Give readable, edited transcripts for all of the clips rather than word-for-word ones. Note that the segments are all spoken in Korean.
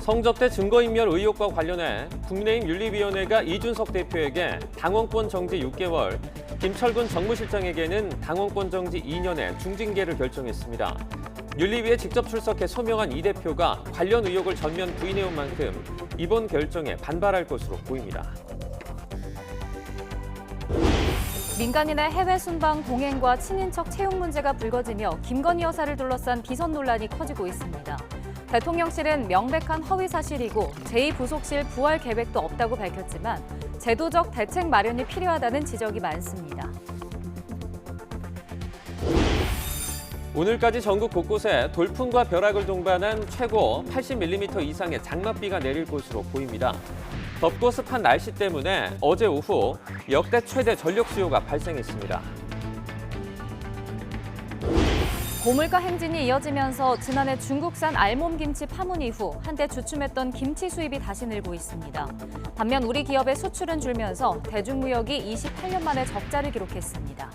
성접대 증거인멸 의혹과 관련해 국민의힘 윤리위원회가 이준석 대표에게 당원권 정지 6개월, 김철근 정무실장에게는 당원권 정지 2년의 중징계를 결정했습니다. 윤리위에 직접 출석해 소명한 이 대표가 관련 의혹을 전면 부인해온 만큼 이번 결정에 반발할 것으로 보입니다. 민간인의 해외 순방 동행과 친인척 채용 문제가 불거지며 김건희 여사를 둘러싼 비선 논란이 커지고 있습니다. 대통령실은 명백한 허위 사실이고 제2부속실 부활 계획도 없다고 밝혔지만 제도적 대책 마련이 필요하다는 지적이 많습니다. 오늘까지 전국 곳곳에 돌풍과 벼락을 동반한 최고 80mm 이상의 장맛비가 내릴 것으로 보입니다. 덥고 습한 날씨 때문에 어제 오후 역대 최대 전력 수요가 발생했습니다. 고물가 행진이 이어지면서 지난해 중국산 알몸 김치 파문 이후 한때 주춤했던 김치 수입이 다시 늘고 있습니다. 반면 우리 기업의 수출은 줄면서 대중무역이 28년 만에 적자를 기록했습니다.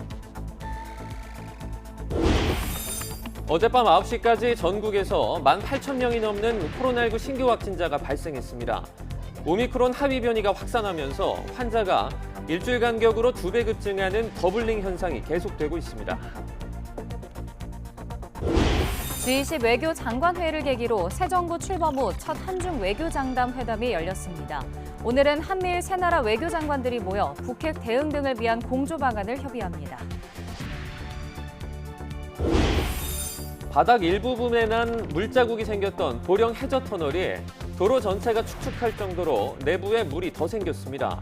어젯밤 9시까지 전국에서 18,000명이 넘는 코로나19 신규 확진자가 발생했습니다. 오미크론 하위 변이가 확산하면서 환자가 일주일 간격으로 2배 급증하는 더블링 현상이 계속되고 있습니다. G20 외교장관회의를 계기로 새 정부 출범 후 첫 한중 외교장담 회담이 열렸습니다. 오늘은 한미일 세 나라 외교장관들이 모여 북핵 대응 등을 위한 공조 방안을 협의합니다. 바닥 일부분에 난 물자국이 생겼던 보령 해저 터널이 도로 전체가 축축할 정도로 내부에 물이 더 생겼습니다.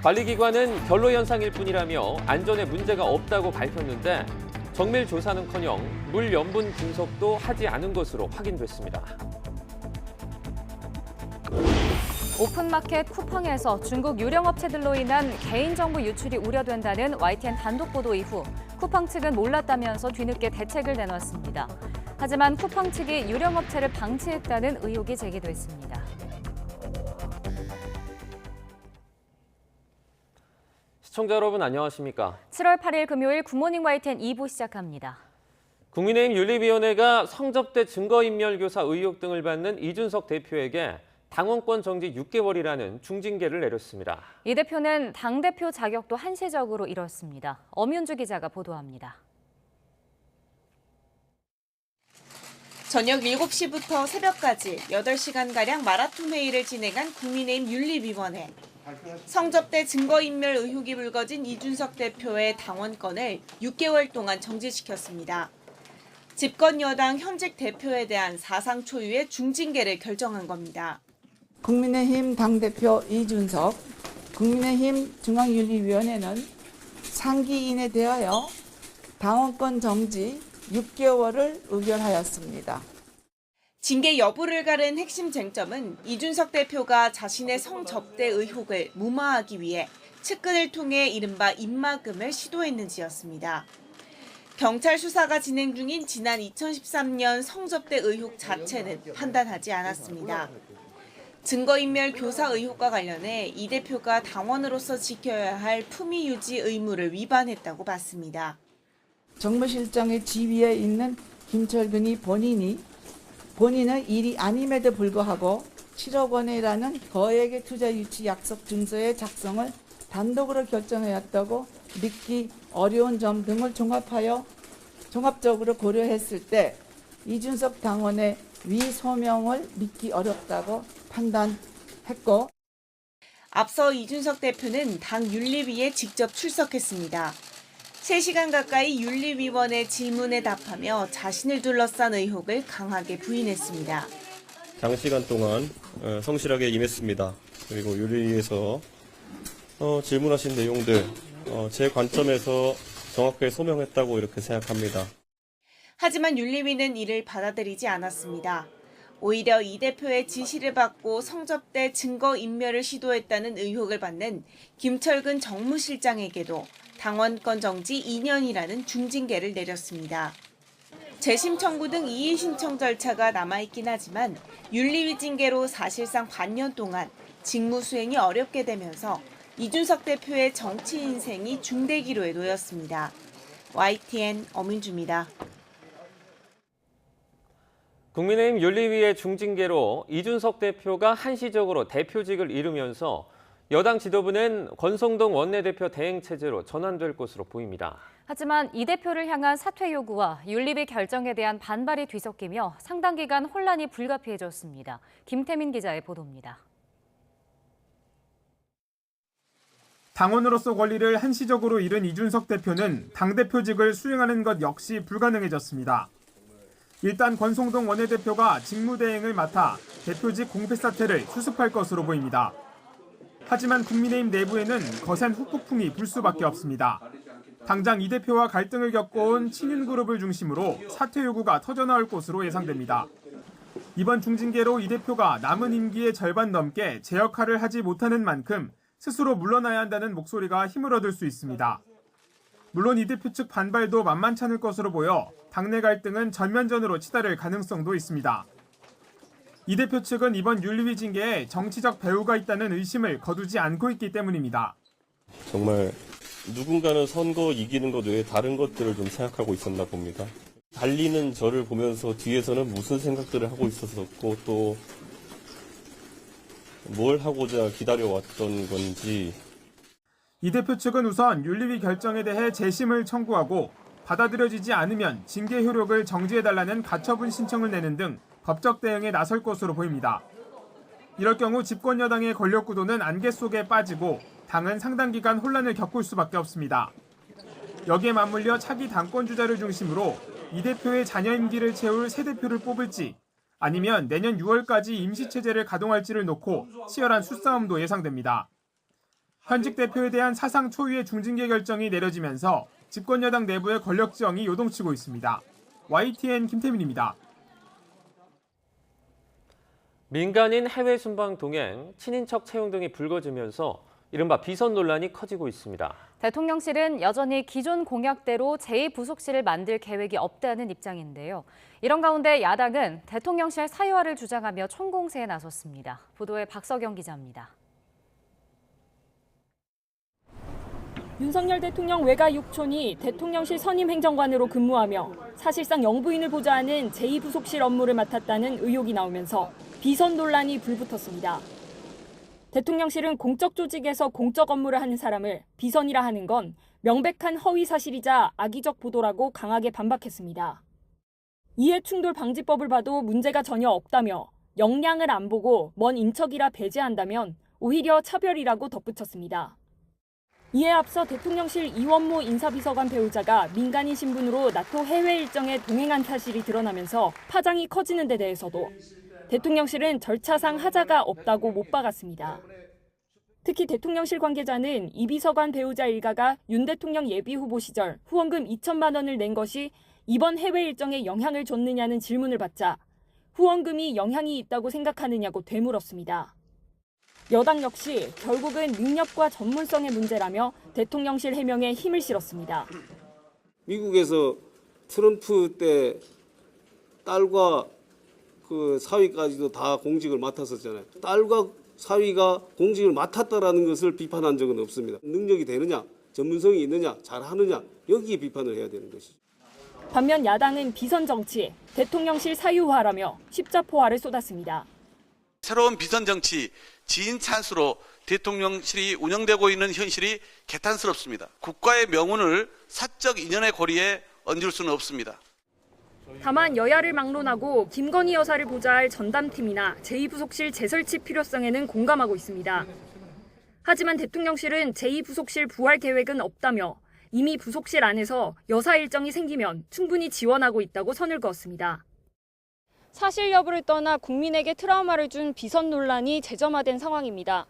관리기관은 결로 현상일 뿐이라며 안전에 문제가 없다고 밝혔는데 정밀 조사는커녕 물 염분 분석도 하지 않은 것으로 확인됐습니다. 오픈마켓 쿠팡에서 중국 유령업체들로 인한 개인정보 유출이 우려된다는 YTN 단독 보도 이후 쿠팡 측은 몰랐다면서 뒤늦게 대책을 내놨습니다. 하지만 쿠팡 측이 유령업체를 방치했다는 의혹이 제기됐습니다. 시청자 여러분 안녕하십니까? 7월 8일 금요일 굿모닝 YTN 2부 시작합니다. 국민의힘 윤리위원회가 성접대 증거인멸교사 의혹 등을 받는 이준석 대표에게 당원권 정지 6개월이라는 중징계를 내렸습니다. 이 대표는 당대표 자격도 한시적으로 잃었습니다. 엄윤주 기자가 보도합니다. 저녁 7시부터 새벽까지 8시간가량 마라톤 회의를 진행한 국민의힘 윤리위원회. 성접대 증거인멸 의혹이 불거진 이준석 대표의 당원권을 6개월 동안 정지시켰습니다. 집권 여당 현직 대표에 대한 사상 초유의 중징계를 결정한 겁니다. 국민의힘 당대표 이준석, 국민의힘 중앙윤리위원회는 상기인에 대하여 당원권 정지 6개월을 의결하였습니다. 징계 여부를 가른 핵심 쟁점은 이준석 대표가 자신의 성접대 의혹을 무마하기 위해 측근을 통해 이른바 입막음을 시도했는지였습니다. 경찰 수사가 진행 중인 지난 2013년 성접대 의혹 자체는 판단하지 않았습니다. 증거인멸 교사 의혹과 관련해 이 대표가 당원으로서 지켜야 할 품위 유지 의무를 위반했다고 봤습니다. 정무실장의 지위에 있는 김철근이 본인은 일이 아님에도 불구하고 7억 원이라는 거액의 투자 유치 약속 증서의 작성을 단독으로 결정하였다고 믿기 어려운 점 등을 종합적으로 고려했을 때 이준석 당원의 위 소명을 믿기 어렵다고 판단했고, 앞서 이준석 대표는 당 윤리위에 직접 출석했습니다. 3시간 가까이 윤리위원회 질문에 답하며 자신을 둘러싼 의혹을 강하게 부인했습니다. 장시간 동안 성실하게 임했습니다. 그리고 윤리위에서 질문하신 내용들 제 관점에서 정확하게 소명했다고 이렇게 생각합니다. 하지만 윤리위는 이를 받아들이지 않았습니다. 오히려 이 대표의 지시를 받고 성접대 증거인멸을 시도했다는 의혹을 받는 김철근 정무실장에게도 당원권 정지 2년이라는 중징계를 내렸습니다. 재심 청구 등 이의 신청 절차가 남아있긴 하지만 윤리위 징계로 사실상 반년 동안 직무 수행이 어렵게 되면서 이준석 대표의 정치 인생이 중대기로에 놓였습니다. YTN 엄윤주입니다. 국민의힘 윤리위의 중징계로 이준석 대표가 한시적으로 대표직을 잃으면서 여당 지도부는 권성동 원내대표 대행 체제로 전환될 것으로 보입니다. 하지만 이 대표를 향한 사퇴 요구와 윤리위 결정에 대한 반발이 뒤섞이며 상당 기간 혼란이 불가피해졌습니다. 김태민 기자의 보도입니다. 당원으로서 권리를 한시적으로 잃은 이준석 대표는 당대표직을 수행하는 것 역시 불가능해졌습니다. 일단 권성동 원내대표가 직무대행을 맡아 대표직 공백 사태를 수습할 것으로 보입니다. 하지만 국민의힘 내부에는 거센 후폭풍이 불 수밖에 없습니다. 당장 이 대표와 갈등을 겪어온 친윤그룹을 중심으로 사퇴 요구가 터져나올 것으로 예상됩니다. 이번 중징계로 이 대표가 남은 임기의 절반 넘게 제 역할을 하지 못하는 만큼 스스로 물러나야 한다는 목소리가 힘을 얻을 수 있습니다. 물론 이 대표 측 반발도 만만치 않을 것으로 보여 당내 갈등은 전면전으로 치달을 가능성도 있습니다. 이 대표 측은 이번 윤리위 징계에 정치적 배후가 있다는 의심을 거두지 않고 있기 때문입니다. 정말 누군가는 선거 이기는 것 외에 다른 것들을 좀 생각하고 있었나 봅니다. 달리는 저를 보면서 뒤에서는 무슨 생각들을 하고 있었었고 또 뭘 하고자 기다려왔던 건지. 이 대표 측은 우선 윤리위 결정에 대해 재심을 청구하고 받아들여지지 않으면 징계 효력을 정지해달라는 가처분 신청을 내는 등 법적 대응에 나설 것으로 보입니다. 이럴 경우 집권 여당의 권력 구도는 안개 속에 빠지고 당은 상당 기간 혼란을 겪을 수밖에 없습니다. 여기에 맞물려 차기 당권 주자를 중심으로 이 대표의 잔여 임기를 채울 새 대표를 뽑을지 아니면 내년 6월까지 임시체제를 가동할지를 놓고 치열한 수싸움도 예상됩니다. 현직 대표에 대한 사상 초유의 중징계 결정이 내려지면서 집권 여당 내부의 권력 지형이 요동치고 있습니다. YTN 김태민입니다. 민간인 해외 순방 동행, 친인척 채용 등이 불거지면서 이른바 비선 논란이 커지고 있습니다. 대통령실은 여전히 기존 공약대로 제2부속실을 만들 계획이 없다는 입장인데요. 이런 가운데 야당은 대통령실 사유화를 주장하며 총공세에 나섰습니다. 보도에 박서경 기자입니다. 윤석열 대통령 외가 6촌이 대통령실 선임 행정관으로 근무하며 사실상 영부인을 보좌하는 제2부속실 업무를 맡았다는 의혹이 나오면서 비선 논란이 불붙었습니다. 대통령실은 공적 조직에서 공적 업무를 하는 사람을 비선이라 하는 건 명백한 허위 사실이자 악의적 보도라고 강하게 반박했습니다. 이해충돌 방지법을 봐도 문제가 전혀 없다며 역량을 안 보고 먼 인척이라 배제한다면 오히려 차별이라고 덧붙였습니다. 이에 앞서 대통령실 이원모 인사비서관 배우자가 민간인 신분으로 나토 해외 일정에 동행한 사실이 드러나면서 파장이 커지는 데 대해서도 대통령실은 절차상 하자가 없다고 못 박았습니다. 특히 대통령실 관계자는 이 비서관 배우자 일가가 윤 대통령 예비후보 시절 후원금 2천만 원을 낸 것이 이번 해외 일정에 영향을 줬느냐는 질문을 받자 후원금이 영향이 있다고 생각하느냐고 되물었습니다. 여당 역시 결국은 능력과 전문성의 문제라며 대통령실 해명에 힘을 실었습니다. 미국에서 트럼프 때 딸과 그 사위까지도 다 공직을 맡았었잖아요. 딸과 사위가 공직을 맡았다라는 것을 비판한 적은 없습니다. 능력이 되느냐, 전문성이 있느냐, 잘하느냐 여기에 비판을 해야 되는 것이죠. 반면 야당은 비선 정치, 대통령실 사유화라며 십자포화를 쏟았습니다. 새로운 비선 정치, 지인 찬스로 대통령실이 운영되고 있는 현실이 개탄스럽습니다. 국가의 명운을 사적 인연의 고리에 얹을 수는 없습니다. 다만 여야를 막론하고 김건희 여사를 보좌할 전담팀이나 제2부속실 재설치 필요성에는 공감하고 있습니다. 하지만 대통령실은 제2부속실 부활 계획은 없다며 이미 부속실 안에서 여사 일정이 생기면 충분히 지원하고 있다고 선을 그었습니다. 사실 여부를 떠나 국민에게 트라우마를 준 비선 논란이 재점화된 상황입니다.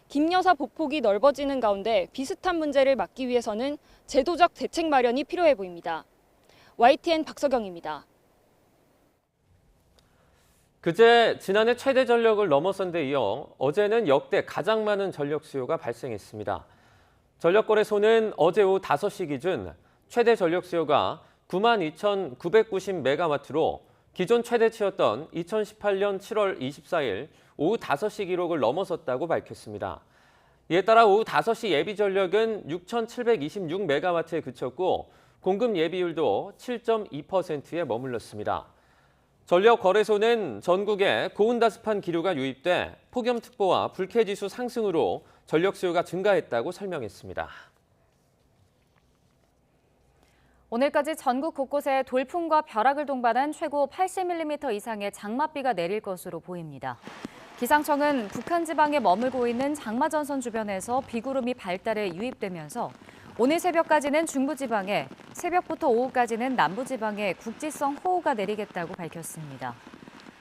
김 여사 보폭이 넓어지는 가운데 비슷한 문제를 막기 위해서는 제도적 대책 마련이 필요해 보입니다. YTN 박서경입니다. 그제 지난해 최대 전력을 넘어선 데 이어 어제는 역대 가장 많은 전력 수요가 발생했습니다. 전력거래소는 어제 오후 5시 기준 최대 전력 수요가 92,990메가와트로 기존 최대치였던 2018년 7월 24일 오후 5시 기록을 넘어섰다고 밝혔습니다. 이에 따라 오후 5시 예비 전력은 6,726메가와트에 그쳤고 공급 예비율도 7.2%에 머물렀습니다. 전력거래소는 전국에 고온다습한 기류가 유입돼 폭염특보와 불쾌지수 상승으로 전력 수요가 증가했다고 설명했습니다. 오늘까지 전국 곳곳에 돌풍과 벼락을 동반한 최고 80mm 이상의 장맛비가 내릴 것으로 보입니다. 기상청은 북한 지방에 머물고 있는 장마전선 주변에서 비구름이 발달해 유입되면서 오늘 새벽까지는 중부지방에, 새벽부터 오후까지는 남부지방에 국지성 호우가 내리겠다고 밝혔습니다.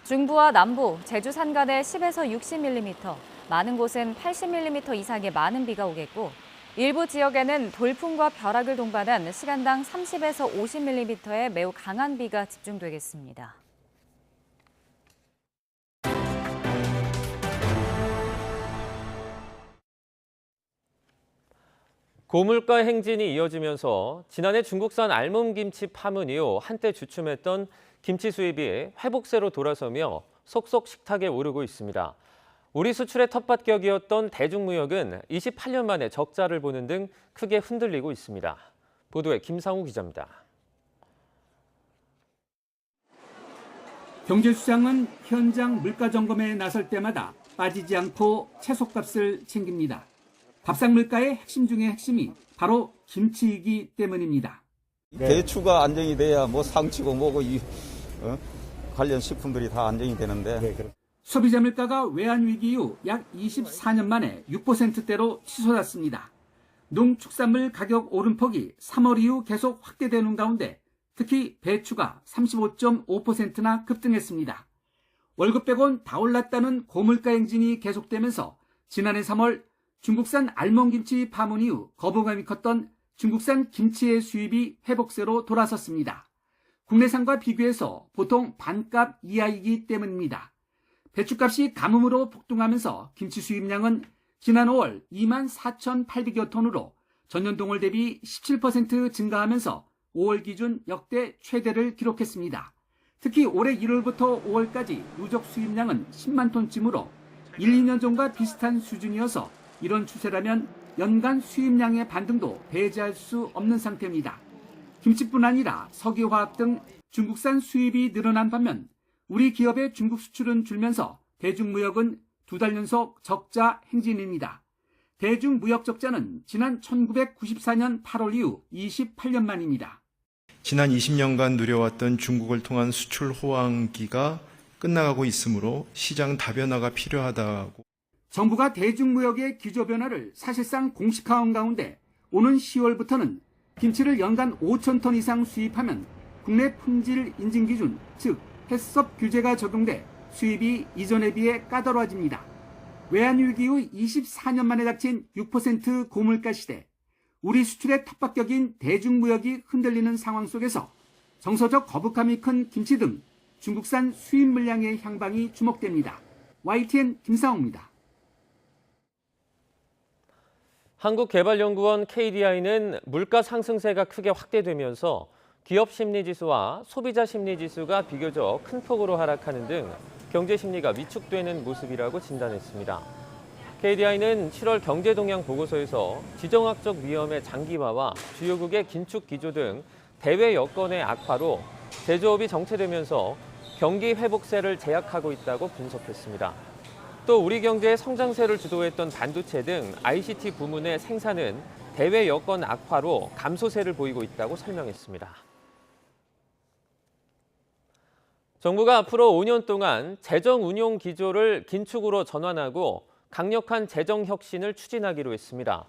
중부와 남부, 제주 산간에 10에서 60mm, 많은 곳은 80mm 이상의 많은 비가 오겠고 일부 지역에는 돌풍과 벼락을 동반한 시간당 30에서 50mm의 매우 강한 비가 집중되겠습니다. 고물가 행진이 이어지면서 지난해 중국산 알몸김치 파문 이후 한때 주춤했던 김치 수입이 회복세로 돌아서며 속속 식탁에 오르고 있습니다. 우리 수출의 텃밭격이었던 대중무역은 28년 만에 적자를 보는 등 크게 흔들리고 있습니다. 보도에 김상우 기자입니다. 경제수장은 현장 물가 점검에 나설 때마다 빠지지 않고 채소값을 챙깁니다. 밥상 물가의 핵심 중의 핵심이 바로 김치이기 때문입니다. 대추가 안정이 돼야 뭐 상치고 뭐고 관련 식품들이 다 안정이 되는데. 소비자 물가가 외환위기 이후 약 24년 만에 6%대로 치솟았습니다. 농축산물 가격 오름폭이 3월 이후 계속 확대되는 가운데 특히 배추가 35.5%나 급등했습니다. 월급 빼곤 다 올랐다는 고물가 행진이 계속되면서 지난해 3월 중국산 알몸김치 파문 이후 거부감이 컸던 중국산 김치의 수입이 회복세로 돌아섰습니다. 국내산과 비교해서 보통 반값 이하이기 때문입니다. 배추값이 가뭄으로 폭등하면서 김치 수입량은 지난 5월 24,800여 톤으로 전년 동월 대비 17% 증가하면서 5월 기준 역대 최대를 기록했습니다. 특히 올해 1월부터 5월까지 누적 수입량은 10만 톤쯤으로 1, 2년 전과 비슷한 수준이어서 이런 추세라면 연간 수입량의 반등도 배제할 수 없는 상태입니다. 김치뿐 아니라 석유화학 등 중국산 수입이 늘어난 반면 우리 기업의 중국 수출은 줄면서 대중무역은 2달 연속 적자 행진입니다. 대중무역 적자는 지난 1994년 8월 이후 28년 만입니다. 지난 20년간 누려왔던 중국을 통한 수출 호황기가 끝나가고 있으므로 시장 다변화가 필요하다고. 정부가 대중무역의 기조 변화를 사실상 공식화한 가운데 오는 10월부터는 김치를 연간 5천 톤 이상 수입하면 국내 품질 인증 기준, 즉 해썹 규제가 적용돼 수입이 이전에 비해 까다로워집니다. 외환위기 후 24년 만에 닥친 6% 고물가 시대, 우리 수출의 텃밭격인 대중무역이 흔들리는 상황 속에서 정서적 거부감이 큰 김치 등 중국산 수입 물량의 향방이 주목됩니다. YTN 김상우입니다. 한국개발연구원 KDI는 물가 상승세가 크게 확대되면서 기업 심리지수와 소비자 심리지수가 비교적 큰 폭으로 하락하는 등 경제 심리가 위축되는 모습이라고 진단했습니다. KDI는 7월 경제동향 보고서에서 지정학적 위험의 장기화와 주요국의 긴축 기조 등 대외 여건의 악화로 제조업이 정체되면서 경기 회복세를 제약하고 있다고 분석했습니다. 또 우리 경제의 성장세를 주도했던 반도체 등 ICT 부문의 생산은 대외 여건 악화로 감소세를 보이고 있다고 설명했습니다. 정부가 앞으로 5년 동안 재정 운용 기조를 긴축으로 전환하고 강력한 재정 혁신을 추진하기로 했습니다.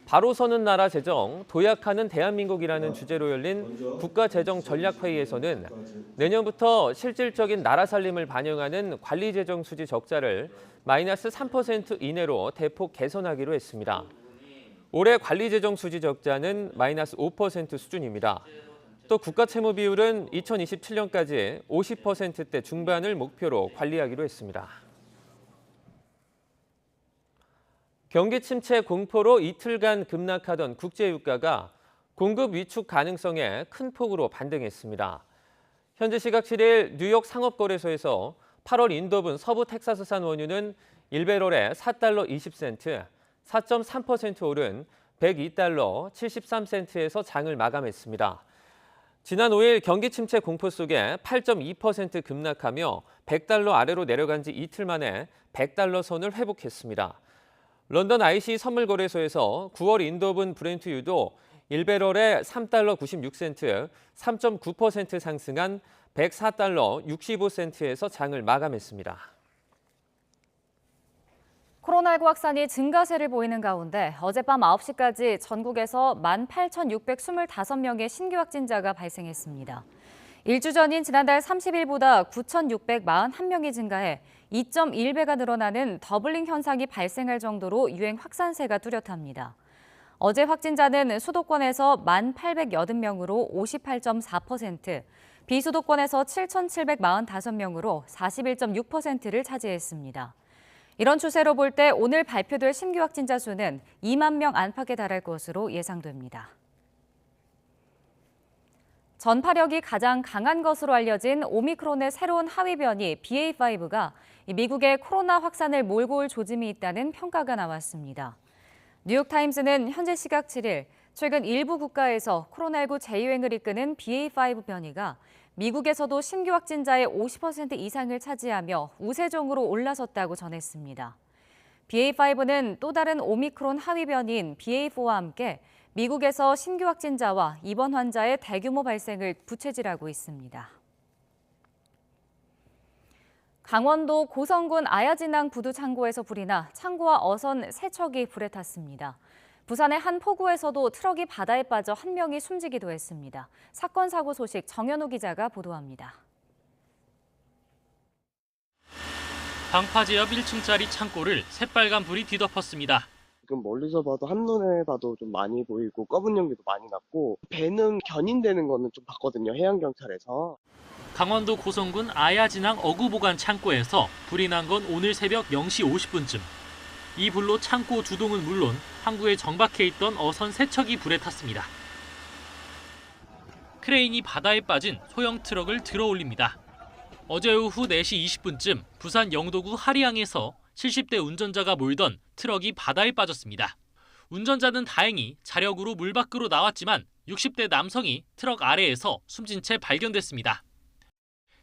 바로 서는 나라 재정, 도약하는 대한민국이라는 주제로 열린 국가재정전략회의에서는 내년부터 실질적인 나라 살림을 반영하는 관리재정 수지 적자를 마이너스 3% 이내로 대폭 개선하기로 했습니다. 올해 관리재정 수지 적자는 마이너스 5% 수준입니다. 또 국가채무 비율은 2027년까지 50%대 중반을 목표로 관리하기로 했습니다. 경기 침체 공포로 이틀간 급락하던 국제유가가 공급 위축 가능성에 큰 폭으로 반등했습니다. 현지 시각 7일 뉴욕 상업거래소에서 8월 인도분 서부 텍사스산 원유는 1배럴에 4달러 20센트, 4.3% 오른 102달러 73센트에서 장을 마감했습니다. 지난 5일 경기 침체 공포 속에 8.2% 급락하며 100달러 아래로 내려간 지 이틀 만에 100달러 선을 회복했습니다. 런던 IC 선물거래소에서 9월 인도분 브렌트유도 1배럴에 3달러 96센트, 3.9% 상승한 104달러 65센트에서 장을 마감했습니다. 코로나19 확산이 증가세를 보이는 가운데 어젯밤 9시까지 전국에서 18,625명의 신규 확진자가 발생했습니다. 일주 전인 지난달 30일보다 9,641명이 증가해 2.1배가 늘어나는 더블링 현상이 발생할 정도로 유행 확산세가 뚜렷합니다. 어제 확진자는 수도권에서 1,880명으로 58.4%, 비수도권에서 7,745명으로 41.6%를 차지했습니다. 이런 추세로 볼 때 오늘 발표될 신규 확진자 수는 2만 명 안팎에 달할 것으로 예상됩니다. 전파력이 가장 강한 것으로 알려진 오미크론의 새로운 하위 변이 BA.5가 미국의 코로나 확산을 몰고 올 조짐이 있다는 평가가 나왔습니다. 뉴욕타임스는 현재 시각 7일 최근 일부 국가에서 코로나19 재유행을 이끄는 BA.5 변이가 미국에서도 신규 확진자의 50% 이상을 차지하며 우세종으로 올라섰다고 전했습니다. BA.5는 또 다른 오미크론 하위 변이인 BA.4와 함께 미국에서 신규 확진자와 입원 환자의 대규모 발생을 부채질하고 있습니다. 강원도 고성군 아야진항 부두 창고에서 불이 나 창고와 어선 3척이 불에 탔습니다. 부산의 한 포구에서도 트럭이 바다에 빠져 1명이 숨지기도 했습니다. 사건 사고 소식 정현우 기자가 보도합니다. 방파제 옆 1층짜리 창고를 새빨간 불이 뒤덮었습니다. 지금 멀리서 봐도 한눈에 봐도 좀 많이 보이고 검은 연기도 많이 났고 배는 견인되는 거는 좀 봤거든요. 해양경찰에서. 강원도 고성군 아야진항 어구보관 창고에서 불이 난 건 오늘 새벽 0시 50분쯤. 이 불로 창고 2동은 물론 항구에 정박해 있던 어선 3척이 불에 탔습니다. 크레인이 바다에 빠진 소형 트럭을 들어 올립니다. 어제 오후 4시 20분쯤 부산 영도구 하리항에서 70대 운전자가 몰던 트럭이 바다에 빠졌습니다. 운전자는 다행히 자력으로 물 밖으로 나왔지만 60대 남성이 트럭 아래에서 숨진 채 발견됐습니다.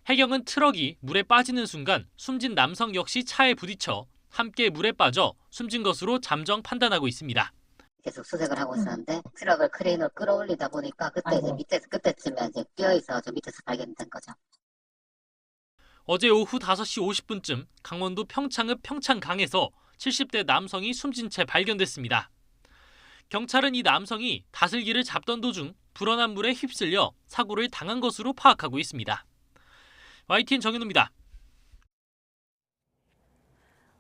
해경은 트럭이 물에 빠지는 순간 숨진 남성 역시 차에 부딪혀 함께 물에 빠져 숨진 것으로 잠정 판단하고 있습니다. 계속 수색을 하고 있었는데 트럭을 크레인으로 끌어올리다 보니까 그때 이제 밑에서 끝에쯤에 이제 끼어있어 저 밑에서 발견된 거죠. 어제 오후 5시 50분쯤 강원도 평창읍 평창강에서 70대 남성이 숨진 채 발견됐습니다. 경찰은 이 남성이 다슬기를 잡던 도중 불어난 물에 휩쓸려 사고를 당한 것으로 파악하고 있습니다. YTN 정현우입니다.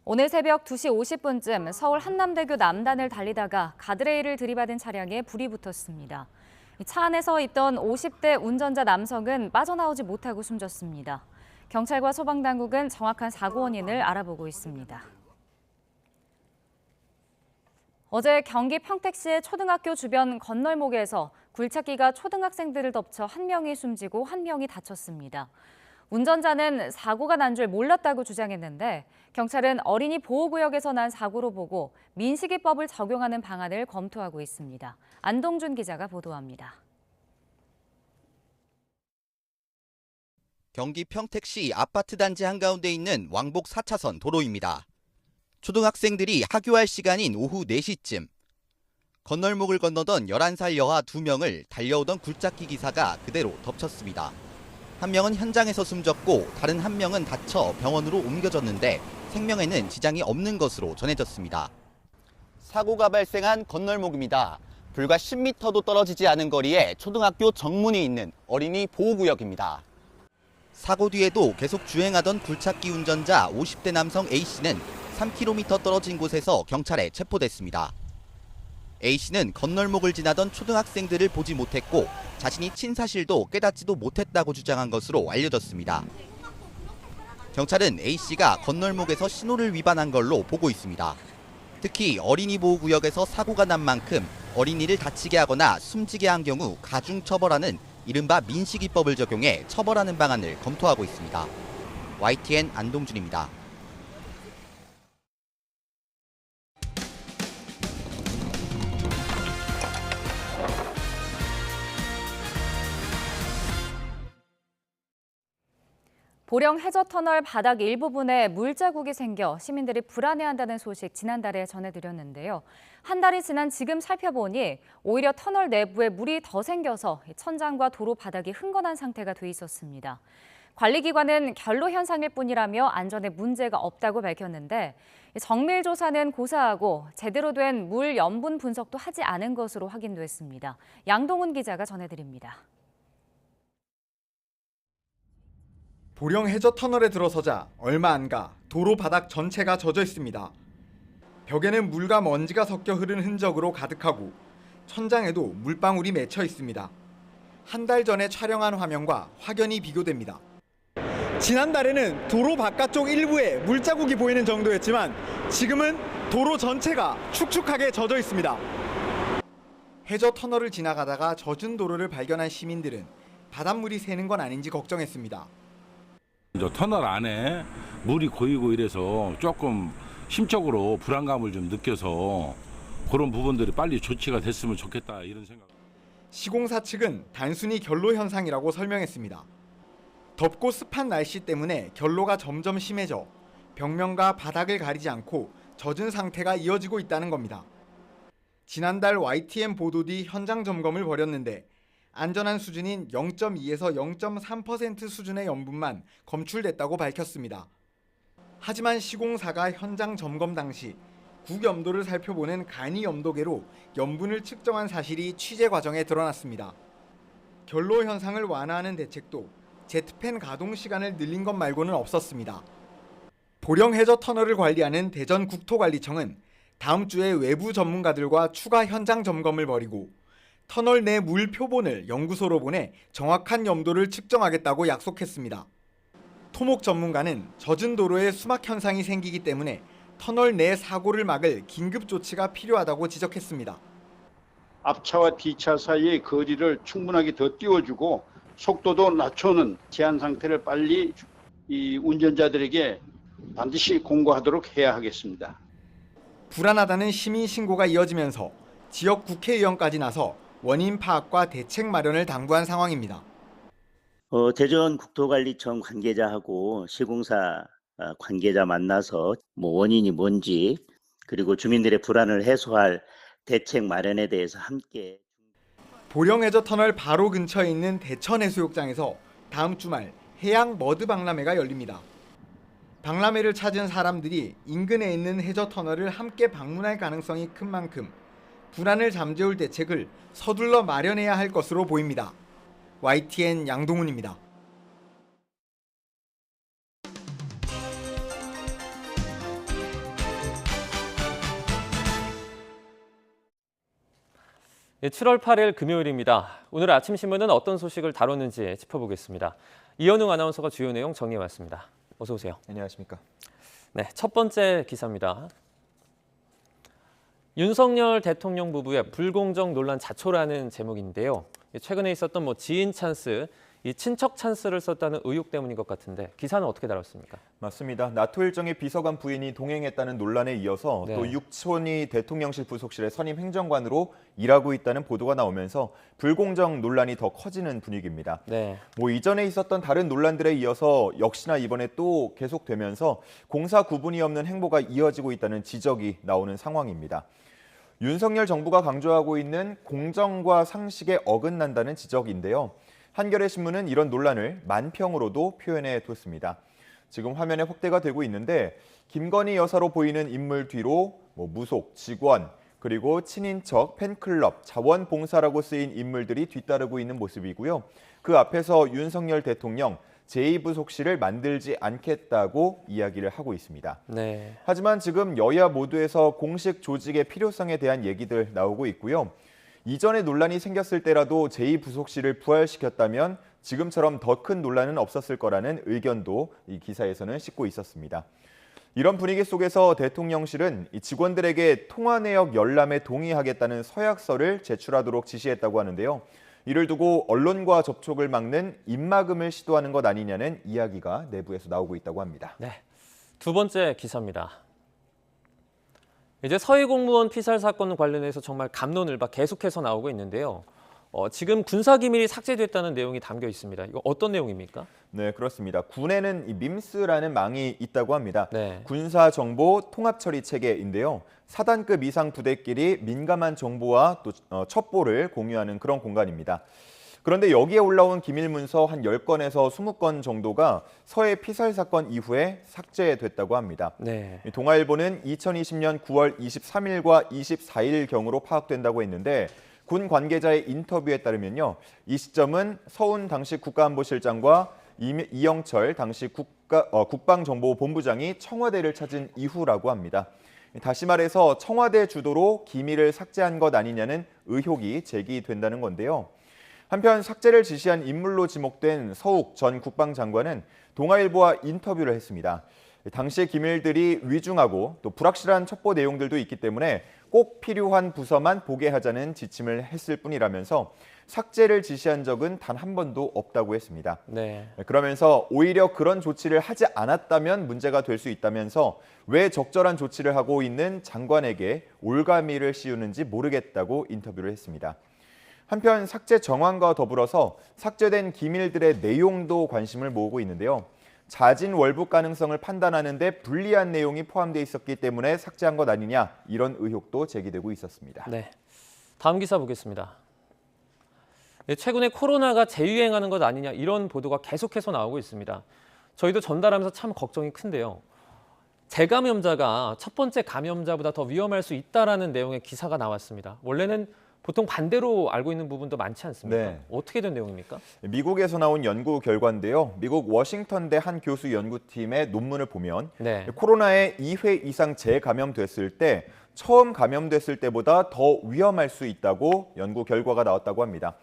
오늘 새벽 2시 50분쯤 서울 한남대교 남단을 달리다가 가드레일을 들이받은 차량에 불이 붙었습니다. 차 안에 서 있던 50대 운전자 남성은 빠져나오지 못하고 숨졌습니다. 경찰과 소방당국은 정확한 사고 원인을 알아보고 있습니다. 어제 경기 평택시의 초등학교 주변 건널목에서 굴착기가 초등학생들을 덮쳐 1명이 숨지고 1명이 다쳤습니다. 운전자는 사고가 난 줄 몰랐다고 주장했는데 경찰은 어린이 보호구역에서 난 사고로 보고 민식이법을 적용하는 방안을 검토하고 있습니다. 안동준 기자가 보도합니다. 경기 평택시 아파트 단지 한가운데 있는 왕복 4차선 도로입니다. 초등학생들이 하교할 시간인 오후 4시쯤 건널목을 건너던 11살 여아 2명을 달려오던 굴착기 기사가 그대로 덮쳤습니다. 한 명은 현장에서 숨졌고 다른 한 명은 다쳐 병원으로 옮겨졌는데 생명에는 지장이 없는 것으로 전해졌습니다. 사고가 발생한 건널목입니다. 불과 10m도 떨어지지 않은 거리에 초등학교 정문이 있는 어린이 보호구역입니다. 사고 뒤에도 계속 주행하던 굴착기 운전자 50대 남성 A씨는 3km 떨어진 곳에서 경찰에 체포됐습니다. A씨는 건널목을 지나던 초등학생들을 보지 못했고 자신이 친 사실도 깨닫지도 못했다고 주장한 것으로 알려졌습니다. 경찰은 A씨가 건널목에서 신호를 위반한 걸로 보고 있습니다. 특히 어린이 보호구역에서 사고가 난 만큼 어린이를 다치게 하거나 숨지게 한 경우 가중처벌하는 이른바 민식이법을 적용해 처벌하는 방안을 검토하고 있습니다. YTN 안동준입니다. 보령 해저터널 바닥 일부분에 물자국이 생겨 시민들이 불안해한다는 소식 지난달에 전해드렸는데요. 한 달이 지난 지금 살펴보니 오히려 터널 내부에 물이 더 생겨서 천장과 도로 바닥이 흥건한 상태가 돼 있었습니다. 관리기관은 결로 현상일 뿐이라며 안전에 문제가 없다고 밝혔는데 정밀 조사는 고사하고 제대로 된 물 염분 분석도 하지 않은 것으로 확인됐습니다. 양동훈 기자가 전해드립니다. 보령 해저터널에 들어서자 얼마 안 가 도로 바닥 전체가 젖어 있습니다. 벽에는 물과 먼지가 섞여 흐른 흔적으로 가득하고 천장에도 물방울이 맺혀 있습니다. 한 달 전에 촬영한 화면과 확연히 비교됩니다. 지난달에는 도로 바깥쪽 일부에 물자국이 보이는 정도였지만 지금은 도로 전체가 축축하게 젖어 있습니다. 해저터널을 지나가다가 젖은 도로를 발견한 시민들은 바닷물이 새는 건 아닌지 걱정했습니다. 터널 안에 물이 고이고 이래서 조금 심적으로 불안감을 좀 느껴서 그런 부분들이 빨리 조치가 됐으면 좋겠다 이런 생각. 시공사 측은 단순히 결로 현상이라고 설명했습니다. 덥고 습한 날씨 때문에 결로가 점점 심해져 벽면과 바닥을 가리지 않고 젖은 상태가 이어지고 있다는 겁니다. 지난달 YTN 보도 뒤 현장 점검을 벌였는데 안전한 수준인 0.2에서 0.3% 수준의 염분만 검출됐다고 밝혔습니다. 하지만 시공사가 현장 점검 당시 국염도를 살펴보는 간이 염도계로 염분을 측정한 사실이 취재 과정에 드러났습니다. 결로 현상을 완화하는 대책도 제트팬 가동 시간을 늘린 것 말고는 없었습니다. 보령 해저터널을 관리하는 대전국토관리청은 다음 주에 외부 전문가들과 추가 현장 점검을 벌이고 터널 내 물 표본을 연구소로 보내 정확한 염도를 측정하겠다고 약속했습니다. 토목 전문가는 젖은 도로에 수막 현상이 생기기 때문에 터널 내 사고를 막을 긴급 조치가 필요하다고 지적했습니다. 앞차와 뒤차 사이의 거리를 충분하게 더 띄워주고 속도도 낮추는 제한 상태를 빨리 이 운전자들에게 반드시 공고하도록 해야 하겠습니다. 불안하다는 시민 신고가 이어지면서 지역 국회의원까지 나서 원인 파악과 대책 마련을 당부한 상황입니다. 대전국토관리청 관계자하고 시공사 관계자 만나서 원인이 뭔지 그리고 주민들의 불안을 해소할 대책 마련에 대해서 함께. 보령 해저터널 바로 근처에 있는 대천해수욕장에서 다음 주말 해양 머드 박람회가 열립니다. 박람회를 찾은 사람들이 인근에 있는 해저터널을 함께 방문할 가능성이 큰 만큼 불안을 잠재울 대책을 서둘러 마련해야 할 것으로 보입니다. YTN 양동훈입니다. 네, 7월 8일 금요일입니다. 오늘 아침 신문은 어떤 소식을 다뤘는지 짚어보겠습니다. 이현웅 아나운서가 주요 내용 정리해왔습니다. 어서 오세요. 안녕하십니까. 네, 첫 번째 기사입니다. 윤석열 대통령 부부의 불공정 논란 자초라는 제목인데요. 최근에 있었던 지인 찬스, 이 친척 찬스를 썼다는 의혹 때문인 것 같은데 기사는 어떻게 다뤘습니까? 맞습니다. 나토 일정의 비서관 부인이 동행했다는 논란에 이어서 네. 또 육촌이 대통령실 부속실의 선임 행정관으로 일하고 있다는 보도가 나오면서 불공정 논란이 더 커지는 분위기입니다. 네. 이전에 있었던 다른 논란들에 이어서 역시나 이번에 또 계속되면서 공사 구분이 없는 행보가 이어지고 있다는 지적이 나오는 상황입니다. 윤석열 정부가 강조하고 있는 공정과 상식에 어긋난다는 지적인데요. 한겨레신문은 이런 논란을 만평으로도 표현해 뒀습니다. 지금 화면에 확대가 되고 있는데 김건희 여사로 보이는 인물 뒤로 무속, 직원, 그리고 친인척, 팬클럽, 자원봉사라고 쓰인 인물들이 뒤따르고 있는 모습이고요. 그 앞에서 윤석열 대통령 제2부속실을 만들지 않겠다고 이야기를 하고 있습니다. 네. 하지만 지금 여야 모두에서 공식 조직의 필요성에 대한 얘기들 나오고 있고요. 이전에 논란이 생겼을 때라도 제2부속실을 부활시켰다면 지금처럼 더 큰 논란은 없었을 거라는 의견도 이 기사에서는 싣고 있었습니다. 이런 분위기 속에서 대통령실은 이 직원들에게 통화 내역 열람에 동의하겠다는 서약서를 제출하도록 지시했다고 하는데요. 이를 두고 언론과 접촉을 막는 입막음을 시도하는 것 아니냐는 이야기가 내부에서 나오고 있다고 합니다. 네, 두 번째 기사입니다. 이제 서해 공무원 피살 사건 관련해서 정말 갑론을박 계속해서 나오고 있는데요. 지금 군사기밀이 삭제됐다는 내용이 담겨 있습니다. 이거 어떤 내용입니까? 네, 그렇습니다. 군에는 이 밈스라는 망이 있다고 합니다. 네. 군사정보 통합처리 체계인데요. 4단급 이상 부대끼리 민감한 정보와 또 첩보를 공유하는 그런 공간입니다. 그런데 여기에 올라온 기밀 문서 한 10건에서 20건 정도가 서해 피살 사건 이후에 삭제됐다고 합니다. 네. 동아일보는 2020년 9월 23일과 24일경으로 파악된다고 했는데 군 관계자의 인터뷰에 따르면요. 이 시점은 서훈 당시 국가안보실장과 이영철 당시 국방정보본부장이 청와대를 찾은 이후라고 합니다. 다시 말해서 청와대 주도로 기밀을 삭제한 것 아니냐는 의혹이 제기된다는 건데요. 한편 삭제를 지시한 인물로 지목된 서욱 전 국방장관은 동아일보와 인터뷰를 했습니다. 당시 기밀들이 위중하고 또 불확실한 첩보 내용들도 있기 때문에 꼭 필요한 부서만 보게 하자는 지침을 했을 뿐이라면서 삭제를 지시한 적은 단 한 번도 없다고 했습니다. 네. 그러면서 오히려 그런 조치를 하지 않았다면 문제가 될 수 있다면서 왜 적절한 조치를 하고 있는 장관에게 올가미를 씌우는지 모르겠다고 인터뷰를 했습니다. 한편 삭제 정황과 더불어서 삭제된 기밀들의 내용도 관심을 모으고 있는데요. 자진 월북 가능성을 판단하는 데 불리한 내용이 포함되어 있었기 때문에 삭제한 것 아니냐 이런 의혹도 제기되고 있었습니다. 네. 다음 기사 보겠습니다. 최근에 코로나가 재유행하는 것 아니냐 이런 보도가 계속해서 나오고 있습니다. 저희도 전달하면서 참 걱정이 큰데요. 재감염자가 첫 번째 감염자보다 더 위험할 수 있다라는 내용의 기사가 나왔습니다. 원래는 보통 반대로 알고 있는 부분도 많지 않습니까? 네. 어떻게 된 내용입니까? 미국에서 나온 연구 결과인데요. 미국 워싱턴대 한 교수 연구팀의 논문을 보면 네. 코로나에 2회 이상 재감염됐을 때 처음 감염됐을 때보다 더 위험할 수 있다고 연구 결과가 나왔다고 합니다.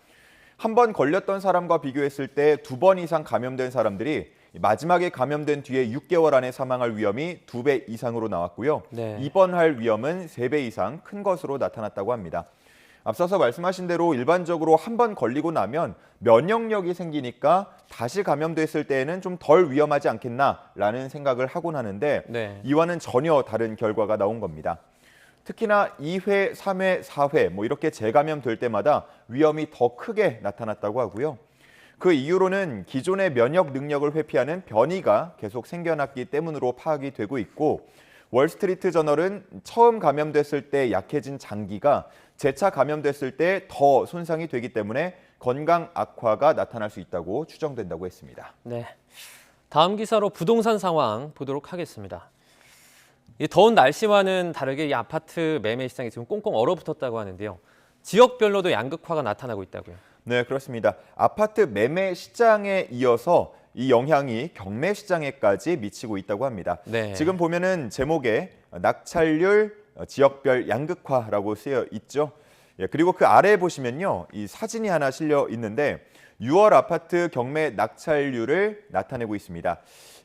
한 번 걸렸던 사람과 비교했을 때 2번 이상 감염된 사람들이 마지막에 감염된 뒤에 6개월 안에 사망할 위험이 2배 이상으로 나왔고요. 네. 입원할 위험은 3배 이상 큰 것으로 나타났다고 합니다. 앞서서 말씀하신 대로 일반적으로 한 번 걸리고 나면 면역력이 생기니까 다시 감염됐을 때에는 좀 덜 위험하지 않겠나라는 생각을 하곤 하는데 네. 이와는 전혀 다른 결과가 나온 겁니다. 특히나 2회, 3회, 4회 이렇게 재감염될 때마다 위험이 더 크게 나타났다고 하고요. 그 이유로는 기존의 면역 능력을 회피하는 변이가 계속 생겨났기 때문으로 파악이 되고 있고 월스트리트 저널은 처음 감염됐을 때 약해진 장기가 재차 감염됐을 때 더 손상이 되기 때문에 건강 악화가 나타날 수 있다고 추정된다고 했습니다. 네. 다음 기사로 부동산 상황 보도록 하겠습니다. 이 더운 날씨와는 다르게 이 아파트 매매 시장이 지금 꽁꽁 얼어붙었다고 하는데요. 지역별로도 양극화가 나타나고 있다고요. 네, 그렇습니다. 아파트 매매 시장에 이어서 이 영향이 경매 시장에까지 미치고 있다고 합니다. 네. 지금 보면은 제목에 낙찰률 지역별 양극화라고 쓰여 있죠. 예, 그리고 그 아래에 보시면요, 이 사진이 하나 실려 있는데 6월 아파트 경매 낙찰률을 나타내고 있습니다.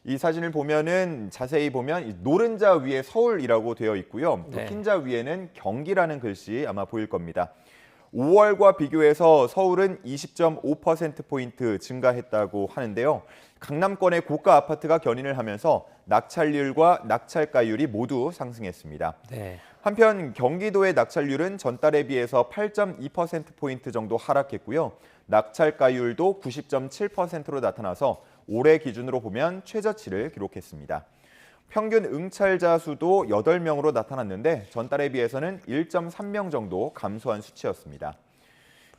이 사진을 보면은 자세히 보면 이 노른자 위에 서울이라고 되어 있고요. 또 네. 흰자 위에는 경기라는 글씨 아마 보일 겁니다. 5월과 비교해서 서울은 20.5%포인트 증가했다고 하는데요. 강남권의 고가 아파트가 견인을 하면서 낙찰률과 낙찰가율이 모두 상승했습니다. 네. 한편 경기도의 낙찰률은 전달에 비해서 8.2%포인트 정도 하락했고요. 낙찰가율도 90.7%로 나타나서 올해 기준으로 보면 최저치를 기록했습니다. 평균 응찰자 수도 8명으로 나타났는데 전달에 비해서는 1.3명 정도 감소한 수치였습니다.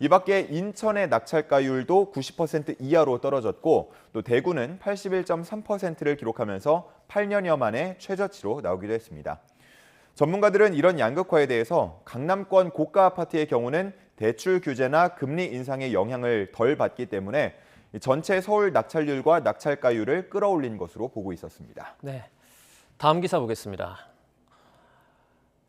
이 밖에 인천의 낙찰가율도 90% 이하로 떨어졌고 또 대구는 81.3%를 기록하면서 8년여 만에 최저치로 나오기도 했습니다. 전문가들은 이런 양극화에 대해서 강남권 고가 아파트의 경우는 대출 규제나 금리 인상의 영향을 덜 받기 때문에 전체 서울 낙찰률과 낙찰가율을 끌어올린 것으로 보고 있었습니다. 네. 다음 기사 보겠습니다.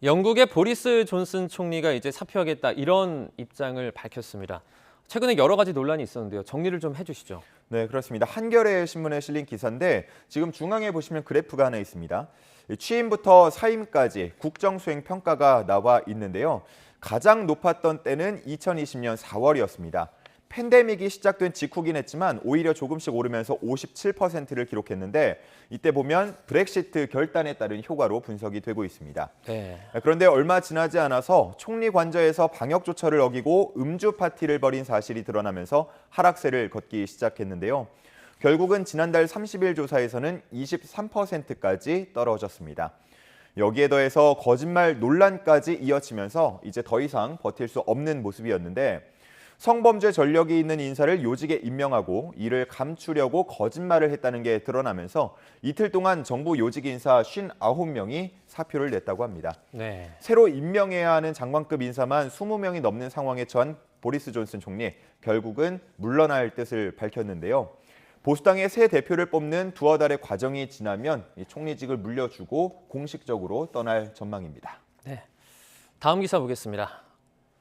영국의 보리스 존슨 총리가 이제 사퇴하겠다 이런 입장을 밝혔습니다. 최근에 여러 가지 논란이 있었는데요. 정리를 좀 해주시죠. 네, 그렇습니다. 한겨레 신문에 실린 기사인데 지금 중앙에 보시면 그래프가 하나 있습니다. 취임부터 사임까지 국정수행 평가가 나와 있는데요. 가장 높았던 때는 2020년 4월이었습니다. 팬데믹이 시작된 직후긴 했지만 오히려 조금씩 오르면서 57%를 기록했는데 이때 보면 브렉시트 결단에 따른 효과로 분석이 되고 있습니다. 네. 그런데 얼마 지나지 않아서 총리 관저에서 방역 조처를 어기고 음주 파티를 벌인 사실이 드러나면서 하락세를 걷기 시작했는데요. 결국은 지난달 30일 조사에서는 23%까지 떨어졌습니다. 여기에 더해서 거짓말 논란까지 이어지면서 이제 더 이상 버틸 수 없는 모습이었는데 성범죄 전력이 있는 인사를 요직에 임명하고 이를 감추려고 거짓말을 했다는 게 드러나면서 이틀 동안 정부 요직 인사 59명이 사표를 냈다고 합니다. 네. 새로 임명해야 하는 장관급 인사만 20명이 넘는 상황에 처한 보리스 존슨 총리, 결국은 물러날 뜻을 밝혔는데요. 보수당의 새 대표를 뽑는 두어 달의 과정이 지나면 이 총리직을 물려주고 공식적으로 떠날 전망입니다. 네. 다음 기사 보겠습니다.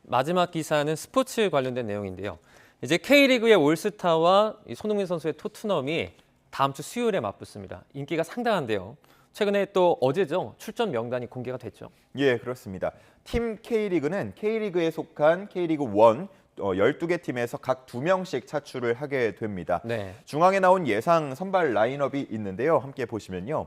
마지막 기사는 스포츠 관련된 내용인데요. 이제 K리그의 올스타와 손흥민 선수의 토트넘이 다음 주 수요일에 맞붙습니다. 인기가 상당한데요. 최근에 또 어제죠. 출전 명단이 공개가 됐죠. 예, 그렇습니다. 팀 K리그는 K리그에 속한 K리그 1 12개 팀에서 각 2명씩 차출을 하게 됩니다. 네. 중앙에 나온 예상 선발 라인업이 있는데요. 함께 보시면요.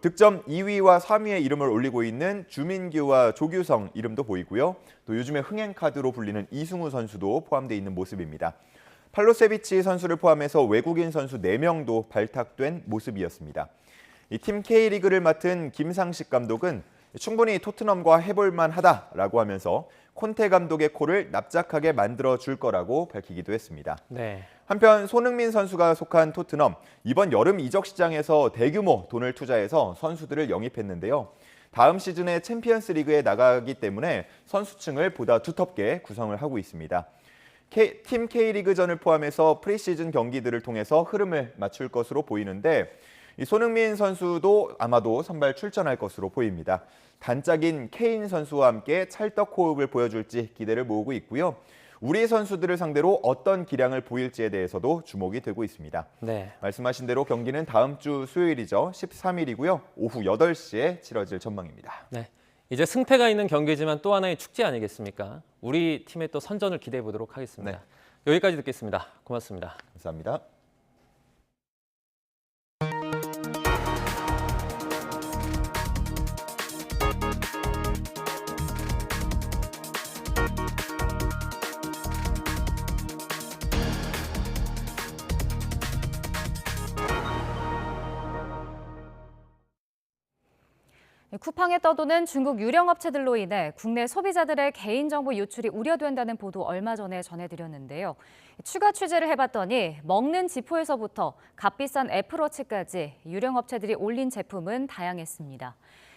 득점 2위와 3위의 이름을 올리고 있는 주민규와 조규성 이름도 보이고요. 또 요즘에 흥행 카드로 불리는 이승우 선수도 포함되어 있는 모습입니다. 팔로세비치 선수를 포함해서 외국인 선수 4명도 발탁된 모습이었습니다. 이 팀 K리그를 맡은 김상식 감독은 충분히 토트넘과 해볼만 하다라고 하면서 콘테 감독의 콜을 납작하게 만들어줄 거라고 밝히기도 했습니다. 네. 한편 손흥민 선수가 속한 토트넘, 이번 여름 이적 시장에서 대규모 돈을 투자해서 선수들을 영입했는데요. 다음 시즌에 챔피언스 리그에 나가기 때문에 선수층을 보다 두텁게 구성을 하고 있습니다. 팀 K리그전을 포함해서 프리시즌 경기들을 통해서 흐름을 맞출 것으로 보이는데 이 손흥민 선수도 아마도 선발 출전할 것으로 보입니다. 단짝인 케인 선수와 함께 찰떡 호흡을 보여줄지 기대를 모으고 있고요. 우리 선수들을 상대로 어떤 기량을 보일지에 대해서도 주목이 되고 있습니다. 네. 말씀하신 대로 경기는 다음 주 수요일이죠. 13일이고요. 오후 8시에 치러질 전망입니다. 네. 이제 승패가 있는 경기지만 또 하나의 축제 아니겠습니까? 우리 팀의 또 선전을 기대해 보도록 하겠습니다. 네. 여기까지 듣겠습니다. 고맙습니다. 감사합니다. 쿠팡에 떠도는 중국 유령 업체들로 인해 국내 소비자들의 개인정보 유출이 우려된다는 보도 얼마 전에 전해드렸는데요. 추가 취재를 해봤더니 먹는 지포에서부터 값비싼 애플워치까지 유령 업체들이 올린 제품은 다양했습니다.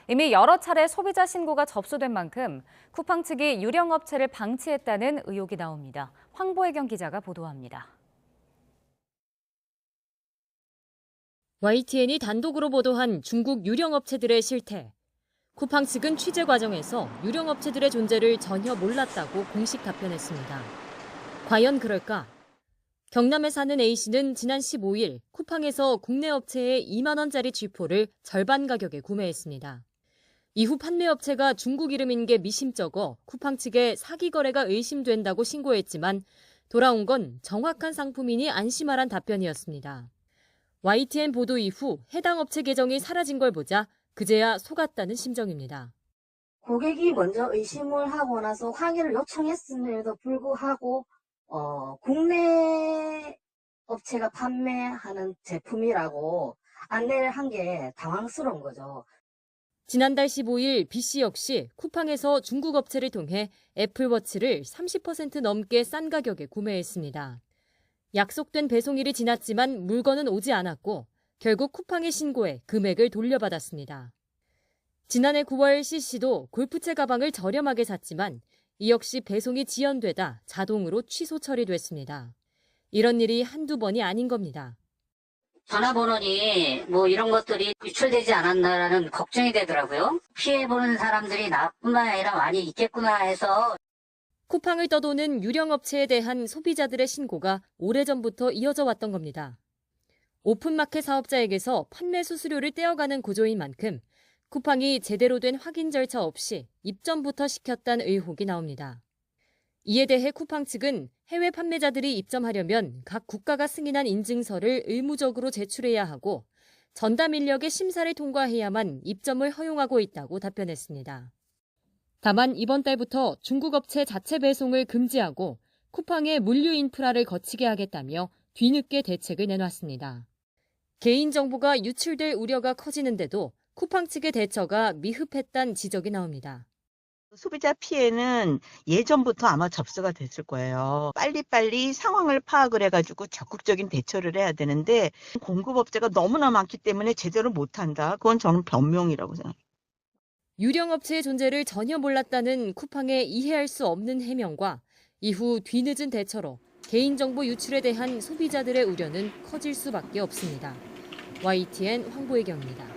이미 여러 차례 소비자 신고가 접수된 만큼 쿠팡 측이 유령 업체를 방치했다는 의혹이 나옵니다. 황보혜경 기자가 보도합니다. YTN이 단독으로 보도한 중국 유령 업체들의 실태. 쿠팡 측은 취재 과정에서 유령 업체들의 존재를 전혀 몰랐다고 공식 답변했습니다. 과연 그럴까? 경남에 사는 A씨는 지난 15일 쿠팡에서 국내 업체의 2만 원짜리 쥐포를 절반 가격에 구매했습니다. 이후 판매업체가 중국 이름인 게 미심쩍어 쿠팡 측에 사기 거래가 의심된다고 신고했지만 돌아온 건 정확한 상품이니 안심하란 답변이었습니다. YTN 보도 이후 해당 업체 계정이 사라진 걸 보자 그제야 속았다는 심정입니다. 고객이 먼저 의심을 하고 나서 확인을 요청했음에도 불구하고 국내 업체가 판매하는 제품이라고 안내를 한 게 당황스러운 거죠. 지난달 15일 B씨 역시 쿠팡에서 중국 업체를 통해 애플워치를 30% 넘게 싼 가격에 구매했습니다. 약속된 배송일이 지났지만 물건은 오지 않았고 결국 쿠팡에 신고해 금액을 돌려받았습니다. 지난해 9월 C씨도 골프채 가방을 저렴하게 샀지만 이 역시 배송이 지연되다 자동으로 취소 처리됐습니다. 이런 일이 한두 번이 아닌 겁니다. 전화번호니 뭐 이런 것들이 유출되지 않았나라는 걱정이 되더라고요. 피해보는 사람들이 나뿐만 아니라 많이 있겠구나 해서. 쿠팡을 떠도는 유령 업체에 대한 소비자들의 신고가 오래전부터 이어져 왔던 겁니다. 오픈마켓 사업자에게서 판매 수수료를 떼어가는 구조인 만큼 쿠팡이 제대로 된 확인 절차 없이 입점부터 시켰다는 의혹이 나옵니다. 이에 대해 쿠팡 측은 해외 판매자들이 입점하려면 각 국가가 승인한 인증서를 의무적으로 제출해야 하고 전담 인력의 심사를 통과해야만 입점을 허용하고 있다고 답변했습니다. 다만 이번 달부터 중국 업체 자체 배송을 금지하고 쿠팡의 물류 인프라를 거치게 하겠다며 뒤늦게 대책을 내놨습니다. 개인정보가 유출될 우려가 커지는데도 쿠팡 측의 대처가 미흡했다는 지적이 나옵니다. 소비자 피해는 예전부터 아마 접수가 됐을 거예요. 빨리빨리 상황을 파악을 해가지고 적극적인 대처를 해야 되는데 공급업체가 너무나 많기 때문에 제대로 못한다. 그건 저는 변명이라고 생각해요. 유령업체의 존재를 전혀 몰랐다는 쿠팡의 이해할 수 없는 해명과 이후 뒤늦은 대처로 개인정보 유출에 대한 소비자들의 우려는 커질 수밖에 없습니다. YTN 황보혜경입니다.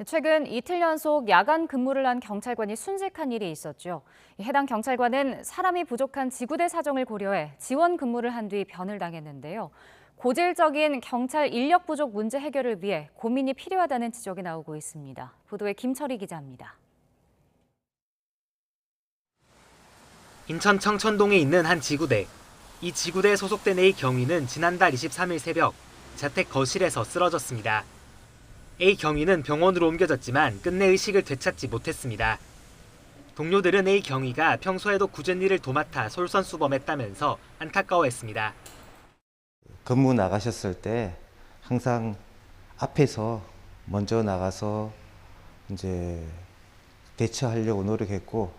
최근 이틀 연속 야간 근무를 한 경찰관이 순직한 일이 있었죠. 해당 경찰관은 사람이 부족한 지구대 사정을 고려해 지원 근무를 한 뒤 변을 당했는데요. 고질적인 경찰 인력 부족 문제 해결을 위해 고민이 필요하다는 지적이 나오고 있습니다. 보도에 김철희 기자입니다. 인천 청천동에 있는 한 지구대. 이 지구대에 소속된 A 경위는 지난달 23일 새벽 자택 거실에서 쓰러졌습니다. A 경위는 병원으로 옮겨졌지만 끝내 의식을 되찾지 못했습니다. 동료들은 A 경위가 평소에도 굳은 일을 도맡아 솔선수범했다면서 안타까워했습니다. 근무 나가셨을 때 항상 앞에서 먼저 나가서 이제 대처하려고 노력했고,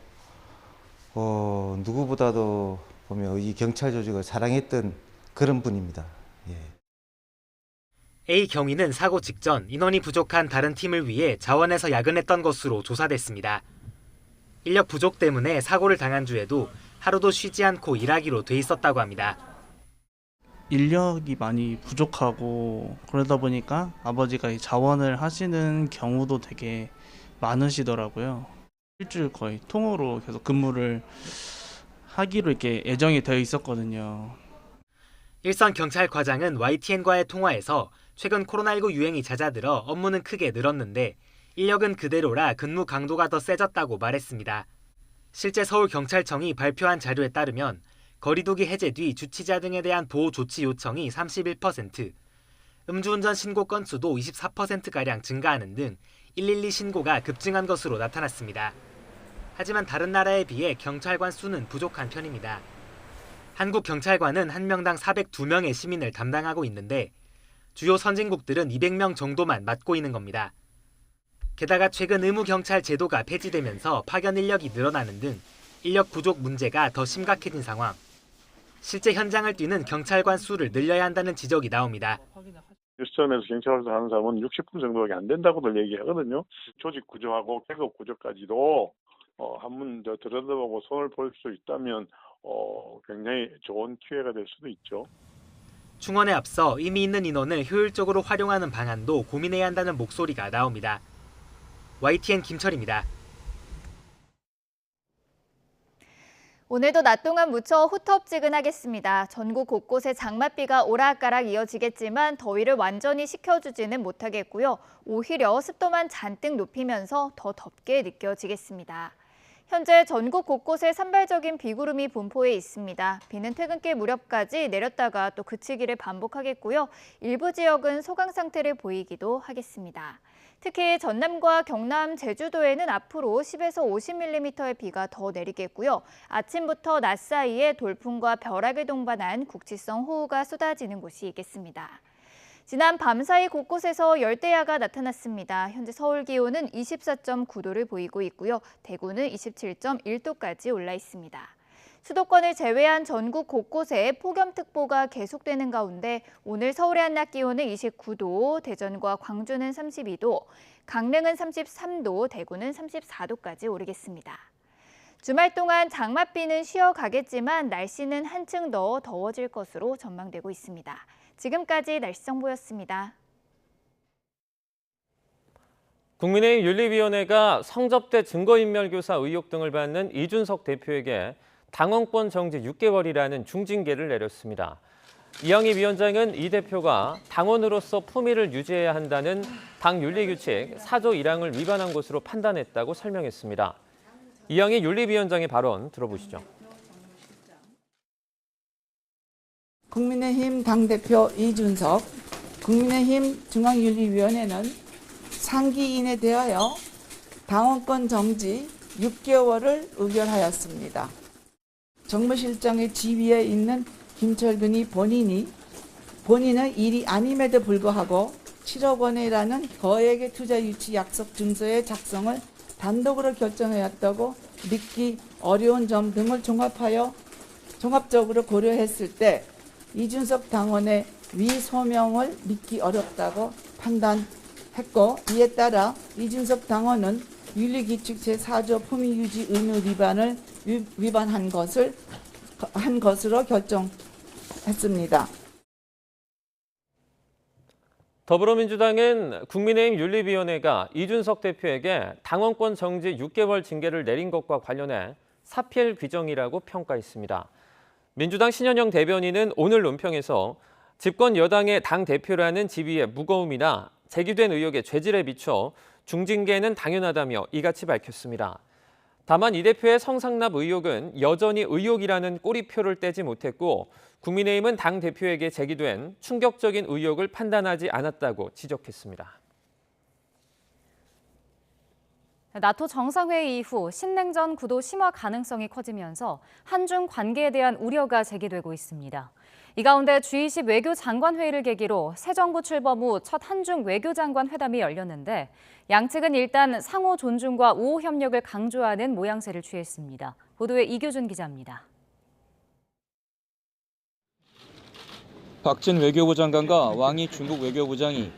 누구보다도 보면 이 경찰 조직을 사랑했던 그런 분입니다. 예. A 경위는 사고 직전 인원이 부족한 다른 팀을 위해 자원에서 야근했던 것으로 조사됐습니다. 인력 부족 때문에 사고를 당한 주에도 하루도 쉬지 않고 일하기로 돼 있었다고 합니다. 인력이 많이 부족하고 그러다 보니까 아버지가 자원을 하시는 경우도 되게 많으시더라고요. 일주일 거의 통으로 계속 근무를 하기로 이렇게 예정이 되어 있었거든요. 일선 경찰과장은 YTN과의 통화에서 최근 코로나19 유행이 잦아들어 업무는 크게 늘었는데 인력은 그대로라 근무 강도가 더 세졌다고 말했습니다. 실제 서울경찰청이 발표한 자료에 따르면 거리두기 해제 뒤 주치자 등에 대한 보호 조치 요청이 31%, 음주운전 신고 건수도 24%가량 증가하는 등 112 신고가 급증한 것으로 나타났습니다. 하지만 다른 나라에 비해 경찰관 수는 부족한 편입니다. 한국 경찰관은 한 명당 402명의 시민을 담당하고 있는데 주요 선진국들은 200명 정도만 맡고 있는 겁니다. 게다가 최근 의무경찰 제도가 폐지되면서 파견 인력이 늘어나는 등 인력 부족 문제가 더 심각해진 상황. 실제 현장을 뛰는 경찰관 수를 늘려야 한다는 지적이 나옵니다. 휴스턴에서 경찰서 하는 사람은 60분 정도밖에 안 된다고들 얘기하거든요. 조직 구조하고 계급 구조까지도 한번 들여다보고 손을 볼 수 있다면 굉장히 좋은 기회가 될 수도 있죠. 충원에 앞서 의미 있는 인원을 효율적으로 활용하는 방안도 고민해야 한다는 목소리가 나옵니다. YTN 김철입니다. 오늘도 낮 동안 무척 후텁지근하겠습니다. 전국 곳곳에 장맛비가 오락가락 이어지겠지만 더위를 완전히 식혀주지는 못하겠고요. 오히려 습도만 잔뜩 높이면서 더 덥게 느껴지겠습니다. 현재 전국 곳곳에 산발적인 비구름이 분포해 있습니다. 비는 퇴근길 무렵까지 내렸다가 또 그치기를 반복하겠고요. 일부 지역은 소강 상태를 보이기도 하겠습니다. 특히 전남과 경남, 제주도에는 앞으로 10에서 50mm의 비가 더 내리겠고요. 아침부터 낮 사이에 돌풍과 벼락을 동반한 국지성 호우가 쏟아지는 곳이 있겠습니다. 지난 밤사이 곳곳에서 열대야가 나타났습니다. 현재 서울 기온은 24.9도를 보이고 있고요. 대구는 27.1도까지 올라 있습니다. 수도권을 제외한 전국 곳곳에 폭염특보가 계속되는 가운데 오늘 서울의 한낮 기온은 29도, 대전과 광주는 32도, 강릉은 33도, 대구는 34도까지 오르겠습니다. 주말 동안 장맛비는 쉬어가겠지만 날씨는 한층 더 더워질 것으로 전망되고 있습니다. 지금까지 날씨 정보였습니다. 국민의힘 윤리위원회가 성접대 증거인멸교사 의혹 등을 받는 이준석 대표에게 당원권 정지 6개월이라는 중징계를 내렸습니다. 이영희 위원장은 이 대표가 당원으로서 품위를 유지해야 한다는 당 윤리규칙 4조 1항을 위반한 것으로 판단했다고 설명했습니다. 이양희 윤리위원장의 발언 들어보시죠. 국민의힘 당대표 이준석, 국민의힘 중앙윤리위원회는 상기인에 대하여 당원권 정지 6개월을 의결하였습니다. 정무실장의 지위에 있는 김철근이 본인은 일이 아님에도 불구하고 7억 원이라는 거액의 투자 유치 약속 증서의 작성을 단독으로 결정하였다고 믿기 어려운 점 등을 종합적으로 고려했을 때 이준석 당원의 위 소명을 믿기 어렵다고 판단했고, 이에 따라 이준석 당원은 윤리규칙 제4조 품위유지 의무 위반을 위반한 것으로 결정했습니다. 더불어민주당은 국민의힘 윤리위원회가 이준석 대표에게 당원권 정지 6개월 징계를 내린 것과 관련해 사필 규정이라고 평가했습니다. 민주당 신현영 대변인은 오늘 논평에서 집권 여당의 당대표라는 지위의 무거움이나 제기된 의혹의 죄질에 비춰 중징계는 당연하다며 이같이 밝혔습니다. 다만 이 대표의 성상납 의혹은 여전히 의혹이라는 꼬리표를 떼지 못했고 국민의힘은 당대표에게 제기된 충격적인 의혹을 판단하지 않았다고 지적했습니다. 나토 정상회의 이후 신냉전 구도 심화 가능성이 커지면서 한중 관계에 대한 우려가 제기되고 있습니다. 이 가운데 G20 외교장관회의를 계기로 새 정부 출범 후 첫 한중 외교장관 회담이 열렸는데 양측은 일단 상호 존중과 우호 협력을 강조하는 모양새를 취했습니다. 보도에 이규준 기자입니다. 박진 외교부 장관과 왕이 중국 외교부장이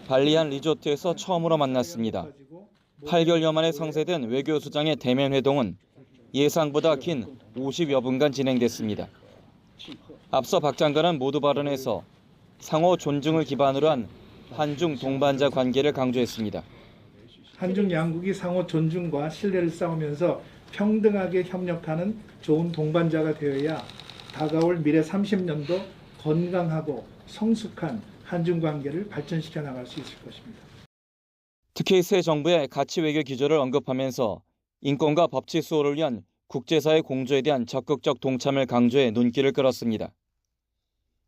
발리한 리조트에서 처음으로 만났습니다. 8개월여 만에 상세된 외교수장의 대면 회동은 예상보다 긴 50여 분간 진행됐습니다. 앞서 박 장관은 모두 발언에서 상호 존중을 기반으로 한 한중 동반자 관계를 강조했습니다. 한중 양국이 상호 존중과 신뢰를 쌓으면서 평등하게 협력하는 좋은 동반자가 되어야 다가올 미래 30년도 건강하고 성숙한 한중 관계를 발전시켜 나갈 수 있을 것입니다. 특히 새 정부의 가치 외교 기조를 언급하면서 인권과 법치 수호를 위한 국제사회 공조에 대한 적극적 동참을 강조해 눈길을 끌었습니다.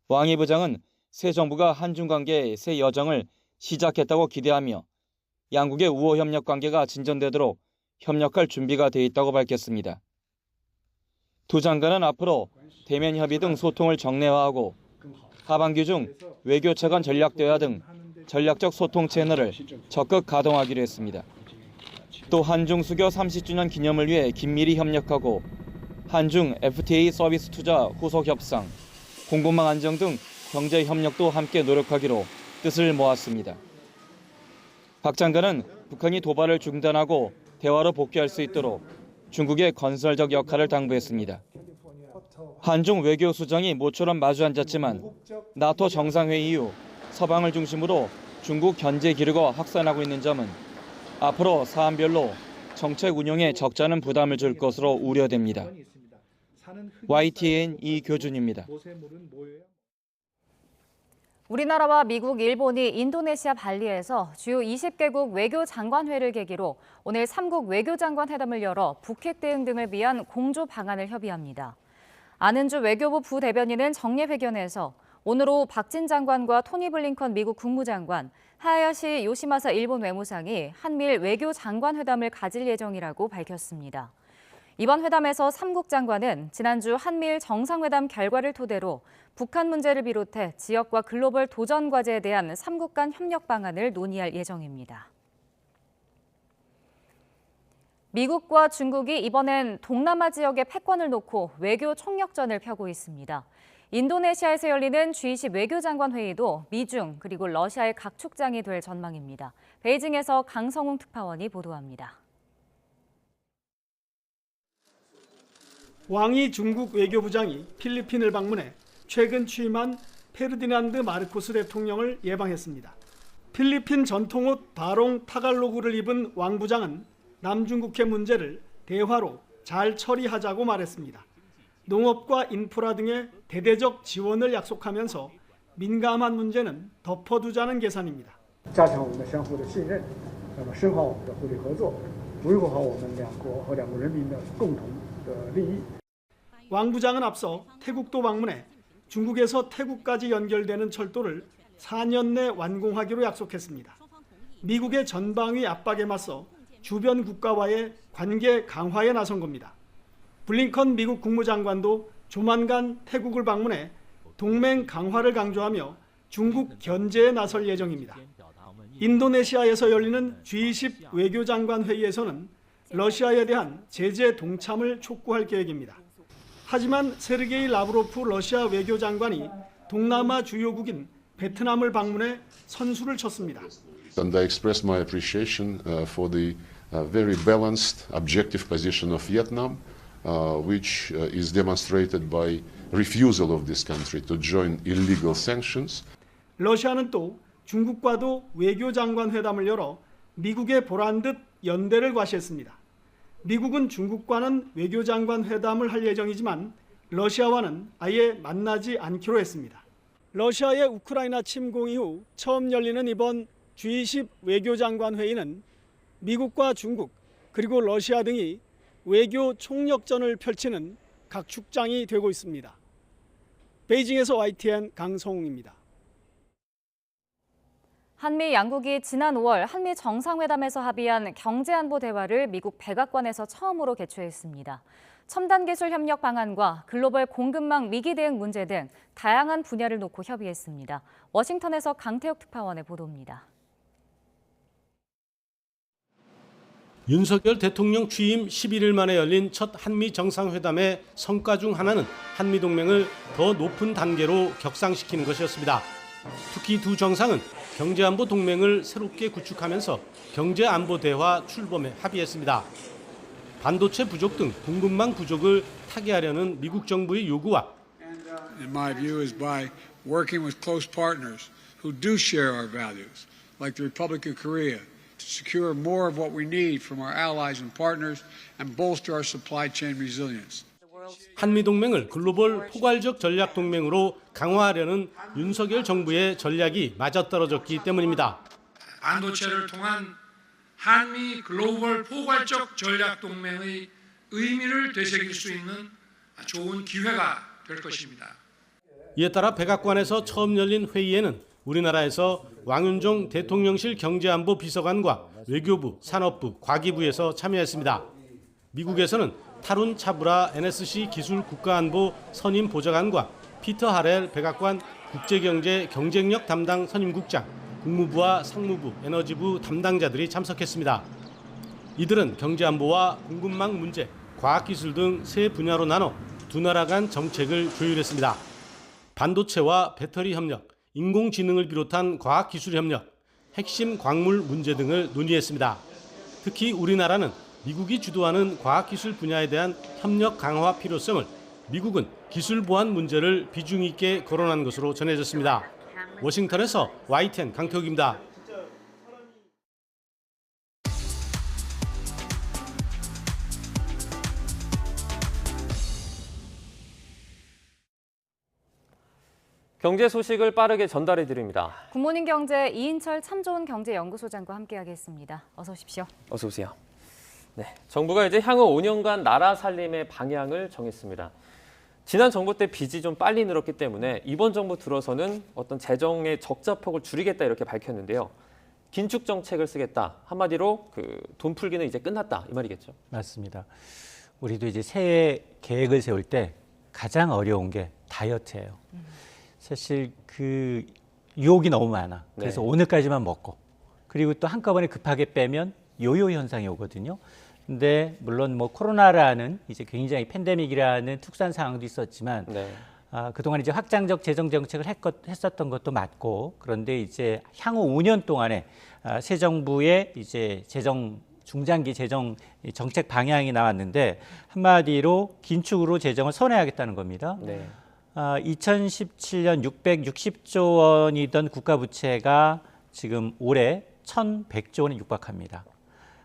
왕이 부장은 새 정부가 한중 관계의 새 여정을 시작했다고 기대하며 양국의 우호 협력 관계가 진전되도록 협력할 준비가 돼 있다고 밝혔습니다. 두 장관은 앞으로 대면 협의 등 소통을 정례화하고 하반기 중 외교차관 전략대화 등 전략적 소통 채널을 적극 가동하기로 했습니다. 또 한중 수교 30주년 기념을 위해 긴밀히 협력하고 한중 FTA 서비스 투자 후속 협상, 공급망 안정 등 경제 협력도 함께 노력하기로 뜻을 모았습니다. 박 장관은 북한이 도발을 중단하고 대화로 복귀할 수 있도록 중국의 건설적 역할을 당부했습니다. 한중 외교수장이 모처럼 마주 앉았지만 나토 정상회의 이후 서방을 중심으로 중국 견제 기류가 확산하고 있는 점은 앞으로 사안별로 정책 운영에 적잖은 부담을 줄 것으로 우려됩니다. YTN 이교준입니다. 우리나라와 미국, 일본이 인도네시아 발리에서 주요 20개국 외교장관회를 계기로 오늘 3국 외교장관 회담을 열어 북핵 대응 등을 위한 공조 방안을 협의합니다. 안은주 외교부 부대변인은 정례회견에서 오늘 오후 박진 장관과 토니 블링컨 미국 국무장관, 하야시 요시마사 일본 외무상이 한미일 외교장관 회담을 가질 예정이라고 밝혔습니다. 이번 회담에서 3국 장관은 지난주 한미일 정상회담 결과를 토대로 북한 문제를 비롯해 지역과 글로벌 도전 과제에 대한 3국 간 협력 방안을 논의할 예정입니다. 미국과 중국이 이번엔 동남아 지역의 패권을 놓고 외교 총력전을 펴고 있습니다. 인도네시아에서 열리는 G20 외교장관 회의도 미중 그리고 러시아의 각축장이 될 전망입니다. 베이징에서 강성웅 특파원이 보도합니다. 왕이 중국 외교부장이 필리핀을 방문해 최근 취임한 페르디난드 마르코스 대통령을 예방했습니다. 필리핀 전통옷 바롱 타갈로그를 입은 왕 부장은 남중국해 문제를 대화로 잘 처리하자고 말했습니다. 농업과 인프라 등의 대대적 지원을 약속하면서 민감한 문제는 덮어두자는 계산입니다. 维护好我们两国人民的共同的利益。 왕 부장은 앞서 태국도 방문해 중국에서 태국까지 연결되는 철도를 4년 내 완공하기로 약속했습니다. 미국의 전방위 압박에 맞서 주변 국가와의 관계 강화에 나선 겁니다. 블링컨 미국 국무장관도 조만간 태국을 방문해 동맹 강화를 강조하며 중국 견제에 나설 예정입니다. 인도네시아에서 열리는 G20 외교장관 회의에서는 러시아에 대한 제재 동참을 촉구할 계획입니다. 하지만 세르게이 라브로프 러시아 외교장관이 동남아 주요국인 베트남을 방문해 선수를 쳤습니다. And I express my appreciation for the very balanced, objective position of Vietnam, which is demonstrated by refusal of this country to join illegal sanctions. 러시아는 또 중국과도 외교장관 회담을 열어 미국에 보란 듯 연대를 과시했습니다. 미국은 중국과는 외교장관 회담을 할 예정이지만 러시아와는 아예 만나지 않기로 했습니다. 러시아의 우크라이나 침공 이후 처음 열리는 이번 G20 외교장관 회의는 미국과 중국 그리고 러시아 등이 외교 총력전을 펼치는 각축장이 되고 있습니다. 베이징에서 YTN 강성웅입니다. 한미 양국이 지난 5월 한미 정상회담에서 합의한 경제안보 대화를 미국 백악관에서 처음으로 개최했습니다. 첨단 기술 협력 방안과 글로벌 공급망 위기 대응 문제 등 다양한 분야를 놓고 협의했습니다. 워싱턴에서 강태욱 특파원의 보도입니다. 윤석열 대통령 취임 11일 만에 열린 첫 한미 정상회담의 성과 중 하나는 한미 동맹을 더 높은 단계로 격상시키는 것이었습니다. 특히 두 정상은 경제안보 동맹을 새롭게 구축하면서 경제안보 대화 출범에 합의했습니다. 반도체 부족 등 공급망 부족을 타개하려는 미국 정부의 요구와 In my view is by working with close partners who do share our values, like the Republic of Korea, to secure more of what we need from our allies and partners and bolster our supply chain resilience. 한미 동맹을 글로벌 포괄적 전략 동맹으로 강화하려는 윤석열 정부의 전략이 맞아떨어졌기 때문입니다. 반도체를 통한 한미 글로벌 포괄적 전략 동맹의 의미를 되새길 수 있는 좋은 기회가 될 것입니다. 이에 따라 백악관에서 처음 열린 회의에는 우리나라에서 왕윤종 대통령실 경제안보 비서관과 외교부, 산업부, 과기부에서 참여했습니다. 미국에서는 타룬 차브라 NSC 기술 국가안보 선임 보좌관과 피터 하렐 백악관 국제경제 경쟁력 담당 선임국장, 국무부와 상무부, 에너지부 담당자들이 참석했습니다. 이들은 경제안보와 공급망 문제, 과학기술 등 세 분야로 나눠 두 나라 간 정책을 조율했습니다. 반도체와 배터리 협력, 인공지능을 비롯한 과학기술 협력, 핵심 광물 문제 등을 논의했습니다. 특히 우리나라는 미국이 주도하는 과학기술 분야에 대한 협력 강화 필요성을 미국은 기술 보안 문제를 비중 있게 거론한 것으로 전해졌습니다. 워싱턴에서 YTN 강태욱입니다. 경제 소식을 빠르게 전달해 드립니다. 굿모닝 경제 이인철 참 좋은 경제연구소장과 함께하겠습니다. 어서 오십시오. 어서 오세요. 네, 정부가 이제 향후 5년간 나라 살림의 방향을 정했습니다. 지난 정부 때 빚이 좀 빨리 늘었기 때문에 이번 정부 들어서는 어떤 재정의 적자폭을 줄이겠다 이렇게 밝혔는데요. 긴축 정책을 쓰겠다. 한마디로 돈 풀기는 이제 끝났다 이 말이겠죠. 맞습니다. 우리도 이제 새해 계획을 세울 때 가장 어려운 게 다이어트예요. 사실 그 유혹이 너무 많아. 그래서 오늘까지만 먹고 그리고 또 한꺼번에 급하게 빼면 요요 현상이 오거든요. 근데 물론 뭐 코로나라는 이제 굉장히 팬데믹이라는 특수한 상황도 있었지만 그동안 이제 확장적 재정 정책을 했었던 것도 맞고 그런데 이제 향후 5년 동안에 새 정부의 이제 중장기 재정 정책 방향이 나왔는데 한마디로 긴축으로 재정을 선회하겠다는 겁니다. 2017년 660조 원이던 국가 부채가 지금 올해 1,100조 원에 육박합니다.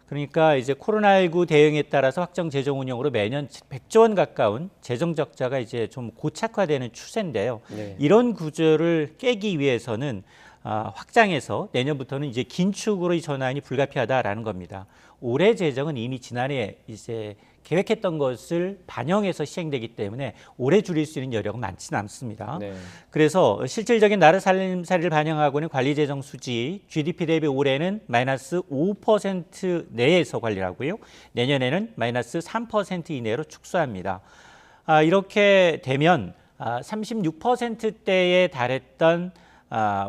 그러니까 이제 코로나19 대응에 따라서 확정 재정 운영으로 매년 100조 원 가까운 재정 적자가 이제 좀 고착화되는 추세인데요. 이런 구조를 깨기 위해서는 확장해서 내년부터는 이제 긴축으로 이 전환이 불가피하다라는 겁니다. 올해 재정은 이미 지난해 이제 계획했던 것을 반영해서 시행되기 때문에 올해 줄일 수 있는 여력은 많지는 않습니다. 네. 그래서 실질적인 나라 살림살이를 반영하고 있는 관리재정 수지 GDP 대비 올해는 마이너스 5% 내에서 관리를 하고요. 내년에는 마이너스 3% 이내로 축소합니다. 이렇게 되면 36%대에 달했던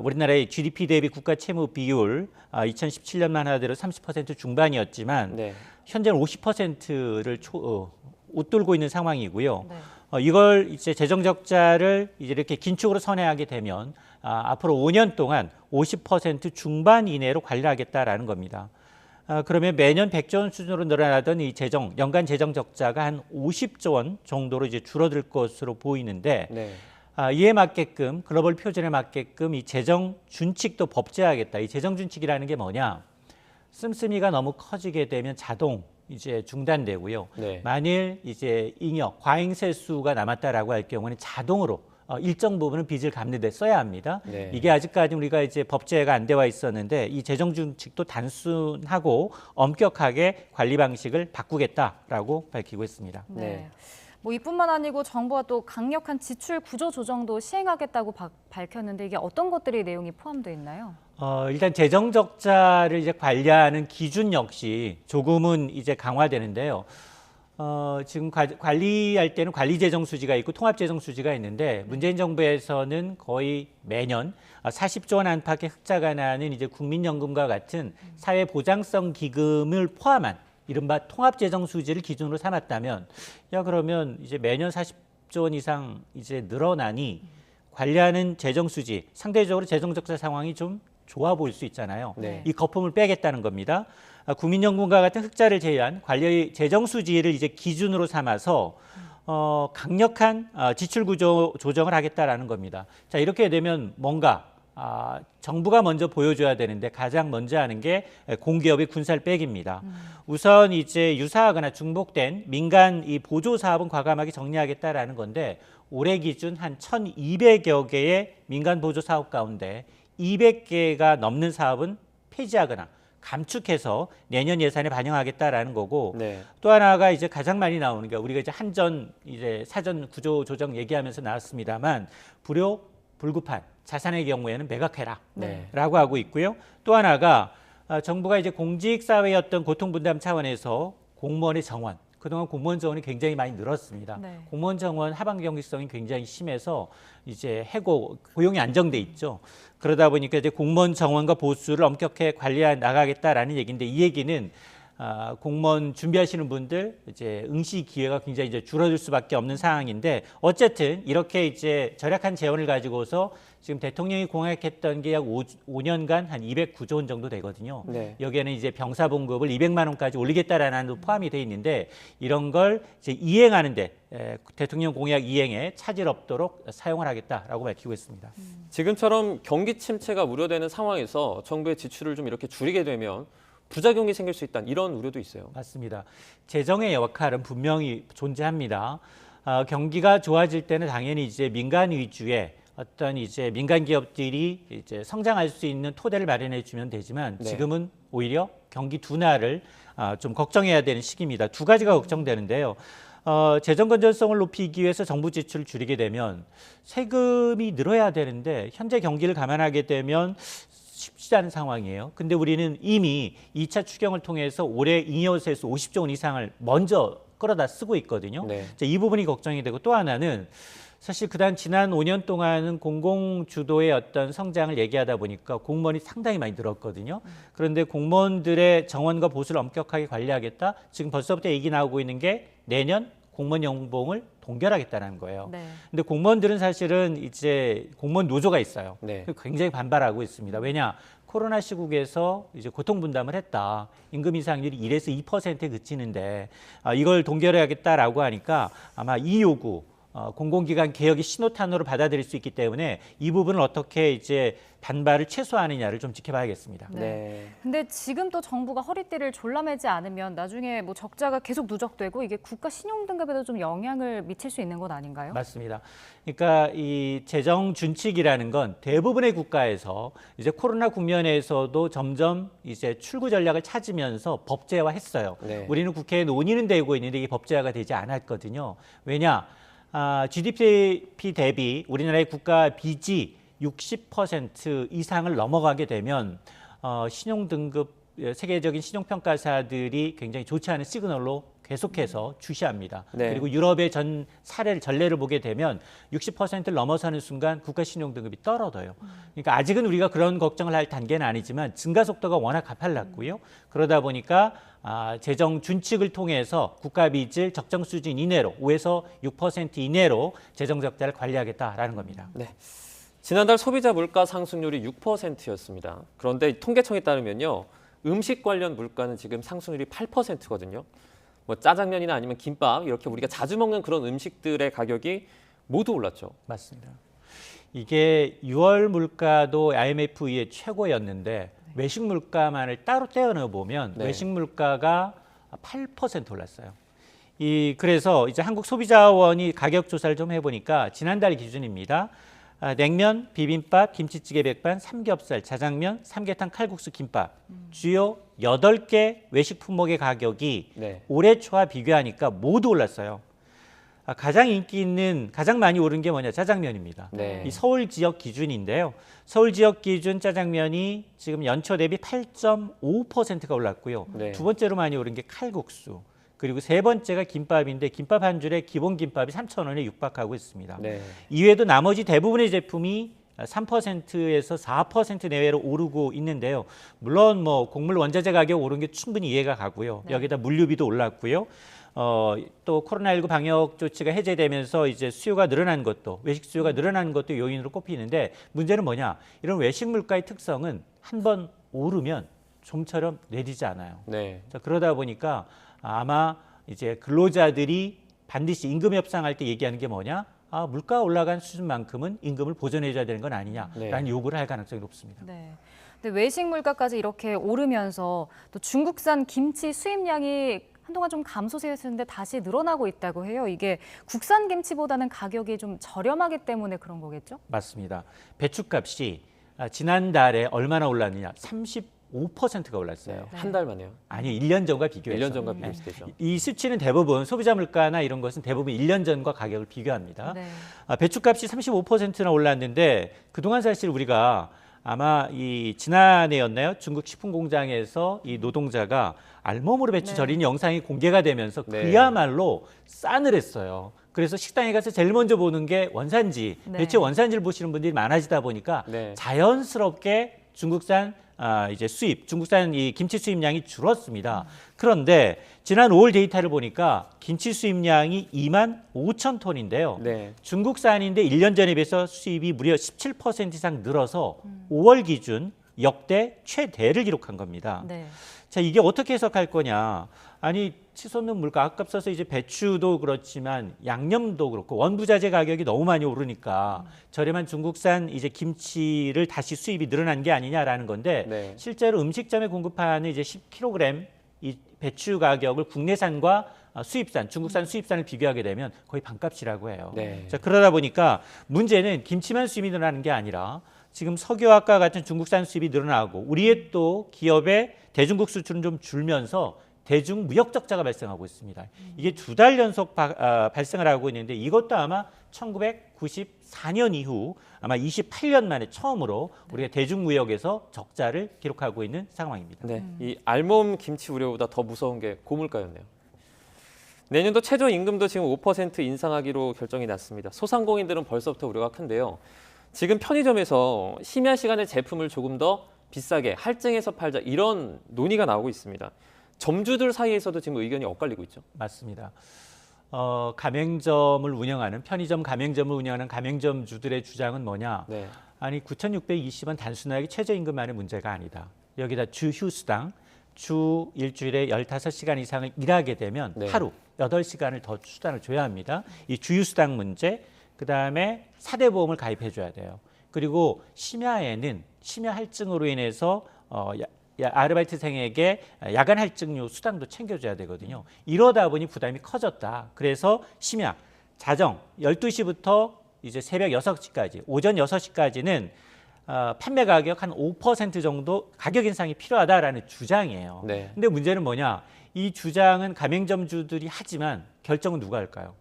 우리나라의 GDP 대비 국가 채무 비율 2017년만 하더라도 30% 중반이었지만 네. 현재는 50%를 웃돌고 있는 상황이고요. 네. 이걸 이제 재정 적자를 이제 이렇게 긴축으로 선회하게 되면 앞으로 5년 동안 50% 중반 이내로 관리하겠다라는 겁니다. 그러면 매년 100조 원 수준으로 늘어나던 이 연간 재정 적자가 한 50조 원 정도로 이제 줄어들 것으로 보이는데 네. 이에 맞게끔 글로벌 표준에 맞게끔 이 재정 준칙도 법제화하겠다. 이 재정 준칙이라는 게 뭐냐? 씀씀이가 너무 커지게 되면 자동 이제 중단되고요. 네. 만일 이제 잉여 과잉세수가 남았다라고 할 경우는 자동으로 일정 부분은 빚을 갚는 데 써야 합니다. 네. 이게 아직까지 우리가 이제 법제가 안 되어 있었는데 이 재정 준칙도 단순하고 엄격하게 관리 방식을 바꾸겠다라고 밝히고 있습니다. 네. 뭐 이뿐만 아니고 정부가 또 강력한 지출 구조 조정도 시행하겠다고 밝혔는데 이게 어떤 것들이 내용이 포함되어 있나요? 일단 재정 적자를 이제 관리하는 기준 역시 조금은 이제 강화되는데요. 지금 관리할 때는 관리재정 수지가 있고 통합재정 수지가 있는데 문재인 정부에서는 거의 매년 40조 원 안팎의 흑자가 나는 이제 국민연금과 같은 사회보장성 기금을 포함한 이른바 통합재정 수지를 기준으로 삼았다면 그러면 이제 매년 40조 원 이상 이제 늘어나니 관리하는 재정 수지 상대적으로 재정 적자 상황이 좀 좋아 보일 수 있잖아요. 네. 이 거품을 빼겠다는 겁니다. 국민연금과 같은 흑자를 제외한 관리 재정 수지를 이제 기준으로 삼아서 강력한 지출 구조 조정을 하겠다라는 겁니다. 자, 이렇게 되면 뭔가 정부가 먼저 보여줘야 되는데 가장 먼저 하는 게 공기업의 군살 빼기입니다. 우선 이제 유사하거나 중복된 민간 이 보조 사업은 과감하게 정리하겠다라는 건데 올해 기준 한 1,200여 개의 민간 보조 사업 가운데 200개가 넘는 사업은 폐지하거나 감축해서 내년 예산에 반영하겠다라는 거고 네. 또 하나가 이제 가장 많이 나오는 게 우리가 이제 한전 이제 사전 구조 조정 얘기하면서 나왔습니다만 불효 불급한 자산의 경우에는 매각해라 라고 하고 있고요. 또 하나가 정부가 이제 공직사회였던 고통분담 차원에서 공무원의 정원 그동안 공무원 정원이 굉장히 많이 늘었습니다. 네. 공무원 정원 하반 경직성이 굉장히 심해서 이제 해고 고용이 안정돼 있죠. 그러다 보니까 이제 공무원 정원과 보수를 엄격하게 관리해 나가겠다라는 얘기인데 이 얘기는 공무원 준비하시는 분들 이제 응시 기회가 굉장히 이제 줄어들 수밖에 없는 상황인데 어쨌든 이렇게 이제 절약한 재원을 가지고서 지금 대통령이 공약했던 게 약 5년간 한 209조 원 정도 되거든요. 네. 여기에는 이제 병사 봉급을 200만 원까지 올리겠다라는 안도 포함이 돼 있는데 이런 걸 이제 이행하는데 대통령 공약 이행에 차질 없도록 사용을 하겠다라고 밝히고 있습니다. 지금처럼 경기 침체가 우려되는 상황에서 정부의 지출을 좀 이렇게 줄이게 되면 부작용이 생길 수 있다는 이런 우려도 있어요. 맞습니다. 재정의 역할은 분명히 존재합니다. 경기가 좋아질 때는 당연히 이제 민간 위주의 어떤 이제 민간 기업들이 이제 성장할 수 있는 토대를 마련해 주면 되지만 지금은 오히려 경기 둔화를 좀 걱정해야 되는 시기입니다. 두 가지가 걱정되는데요. 재정 건전성을 높이기 위해서 정부 지출을 줄이게 되면 세금이 늘어야 되는데 현재 경기를 감안하게 되면 쉽지 않은 상황이에요. 근데 우리는 이미 2차 추경을 통해서 올해 잉여세수 50조 원 이상을 먼저 끌어다 쓰고 있거든요. 네. 이 부분이 걱정이 되고 또 하나는 사실 그간 지난 5년 동안은 공공주도의 어떤 성장을 얘기하다 보니까 공무원이 상당히 많이 늘었거든요. 그런데 공무원들의 정원과 보수를 엄격하게 관리하겠다. 지금 벌써부터 얘기 나오고 있는 게 내년 공무원 연봉을 동결하겠다는 거예요. 네. 근데 공무원들은 사실은 이제 공무원 노조가 있어요. 네. 굉장히 반발하고 있습니다. 왜냐? 코로나 시국에서 이제 고통 분담을 했다. 임금 인상률이 1에서 2%에 그치는데 이걸 동결해야겠다라고 하니까 아마 이 요구 공공기관 개혁의 신호탄으로 받아들일 수 있기 때문에 이 부분을 어떻게 이제 반발을 최소화하느냐를 좀 지켜봐야겠습니다. 네. 근데 지금 또 정부가 허리띠를 졸라매지 않으면 나중에 뭐 적자가 계속 누적되고 이게 국가 신용 등급에도 좀 영향을 미칠 수 있는 것 아닌가요? 맞습니다. 그러니까 이 재정 준칙이라는 건 대부분의 국가에서 이제 코로나 국면에서도 점점 이제 출구 전략을 찾으면서 법제화했어요. 네. 우리는 국회에 논의는 되고 있는데 이게 법제화가 되지 않았거든요. 왜냐? GDP 대비 우리나라의 국가 빚이 60% 이상을 넘어가게 되면 신용등급 세계적인 신용평가사들이 굉장히 좋지 않은 시그널로 계속해서 주시합니다. 네. 그리고 유럽의 전례를 보게 되면 60%를 넘어서는 순간 국가 신용등급이 떨어져요. 그러니까 아직은 우리가 그런 걱정을 할 단계는 아니지만 증가 속도가 워낙 가팔랐고요. 그러다 보니까 재정 준칙을 통해서 국가 빚을 적정 수준 이내로 5에서 6% 이내로 재정 적자를 관리하겠다라는 겁니다. 네. 지난달 소비자 물가 상승률이 6%였습니다. 그런데 통계청에 따르면요. 음식 관련 물가는 지금 상승률이 8%거든요. 뭐 짜장면이나 아니면 김밥 이렇게 우리가 자주 먹는 그런 음식들의 가격이 모두 올랐죠. 맞습니다. 이게 6월 물가도 IMF 이후에 최고였는데 외식 물가만을 따로 떼어내 보면 네. 외식 물가가 8% 올랐어요. 그래서 이제 한국소비자원이 가격 조사를 좀 해보니까 지난달 기준입니다. 냉면, 비빔밥, 김치찌개 백반, 삼겹살, 자장면, 삼계탕, 칼국수, 김밥 주요 8개 외식 품목의 가격이 네. 올해 초와 비교하니까 모두 올랐어요. 가장 인기 있는, 가장 많이 오른 게 뭐냐? 짜장면입니다. 네. 이 서울 지역 기준인데요. 서울 지역 기준 짜장면이 지금 연초 대비 8.5%가 올랐고요. 네. 두 번째로 많이 오른 게 칼국수. 그리고 세 번째가 김밥인데 김밥 한 줄에 기본 김밥이 3,000원에 육박하고 있습니다. 네. 이외에도 나머지 대부분의 제품이 3%에서 4% 내외로 오르고 있는데요. 물론 뭐 곡물 원자재 가격 오른 게 충분히 이해가 가고요. 네. 여기다 물류비도 올랐고요. 또 코로나19 방역 조치가 해제되면서 이제 수요가 늘어난 것도 외식 수요가 늘어난 것도 요인으로 꼽히는데 문제는 뭐냐? 이런 외식 물가의 특성은 한번 오르면 좀처럼 내리지 않아요. 네. 자, 그러다 보니까 아마 이제 근로자들이 반드시 임금 협상할 때 얘기하는 게 뭐냐? 물가 올라간 수준만큼은 임금을 보전해 줘야 되는 건 아니냐라는 네. 요구를 할 가능성이 높습니다. 네. 근데 외식 물가까지 이렇게 오르면서 또 중국산 김치 수입량이 한동안 좀 감소세였는데 다시 늘어나고 있다고 해요. 이게 국산 김치보다는 가격이 좀 저렴하기 때문에 그런 거겠죠? 맞습니다. 배추값이 지난달에 얼마나 올랐느냐? 35%가 올랐어요. 한 달 만에요. 아니요, 1년 전과 비교해서. 1년 전과 비교했을 때죠. 이 수치는 대부분 소비자 물가나 이런 것은 대부분 1년 전과 가격을 비교합니다. 네. 배추값이 35%나 올랐는데 그동안 사실 우리가 아마 이 지난해였나요? 중국 식품공장에서 이 노동자가 알몸으로 배추 네. 절인 영상이 공개가 되면서 네. 그야말로 싸늘했어요. 그래서 식당에 가서 제일 먼저 보는 게 원산지, 네. 배추 원산지를 보시는 분들이 많아지다 보니까 네. 자연스럽게 중국산 이제 중국산 이 김치 수입량이 줄었습니다. 그런데 지난 5월 데이터를 보니까 김치 수입량이 2만 5천 톤인데요. 네. 중국산인데 1년 전에 비해서 수입이 무려 17% 이상 늘어서 5월 기준 역대 최대를 기록한 겁니다. 네. 자, 이게 어떻게 해석할 거냐? 아니, 치솟는 물가 아깝어서 이제 배추도 그렇지만 양념도 그렇고 원부자재 가격이 너무 많이 오르니까 저렴한 중국산 이제 김치를 다시 수입이 늘어난 게 아니냐라는 건데 네. 실제로 음식점에 공급하는 이제 10kg 이 배추 가격을 국내산과 수입산, 중국산 수입산을 비교하게 되면 거의 반값이라고 해요. 네. 자, 그러다 보니까 문제는 김치만 수입이 늘어나는 게 아니라 지금 석유화과 같은 중국산 수입이 늘어나고 우리의 또 기업의 대중국 수출은 좀 줄면서 대중 무역 적자가 발생하고 있습니다. 이게 2달 연속 발생을 하고 있는데 이것도 아마 1994년 이후 아마 28년 만에 처음으로 우리가 대중 무역에서 적자를 기록하고 있는 상황입니다. 네, 이 알몸 김치 우려보다 더 무서운 게 고물가였네요. 내년도 최저임금도 지금 5% 인상하기로 결정이 났습니다. 소상공인들은 벌써부터 우려가 큰데요. 지금 편의점에서 심야 시간에 제품을 조금 더 비싸게 할증해서 팔자 이런 논의가 나오고 있습니다. 점주들 사이에서도 지금 의견이 엇갈리고 있죠. 맞습니다. 가맹점을 운영하는 편의점 가맹점을 운영하는 가맹점주들의 주장은 뭐냐? 네. 아니 9,620원 단순하게 최저임금만의 문제가 아니다. 여기다 주휴수당, 주 일주일에 15시간 이상을 일하게 되면 네. 하루 8시간을 더 수당을 줘야 합니다. 이 주휴수당 문제, 그다음에 4대 보험을 가입해 줘야 돼요. 그리고 심야에는 심야 할증으로 인해서 아르바이트생에게 야간 할증료 수당도 챙겨줘야 되거든요. 이러다 보니 부담이 커졌다. 그래서 심야, 자정 12시부터 이제 새벽 6시까지, 오전 6시까지는 판매 가격 한 5% 정도 가격 인상이 필요하다라는 주장이에요. 네. 근데 문제는 뭐냐? 이 주장은 가맹점주들이 하지만 결정은 누가 할까요?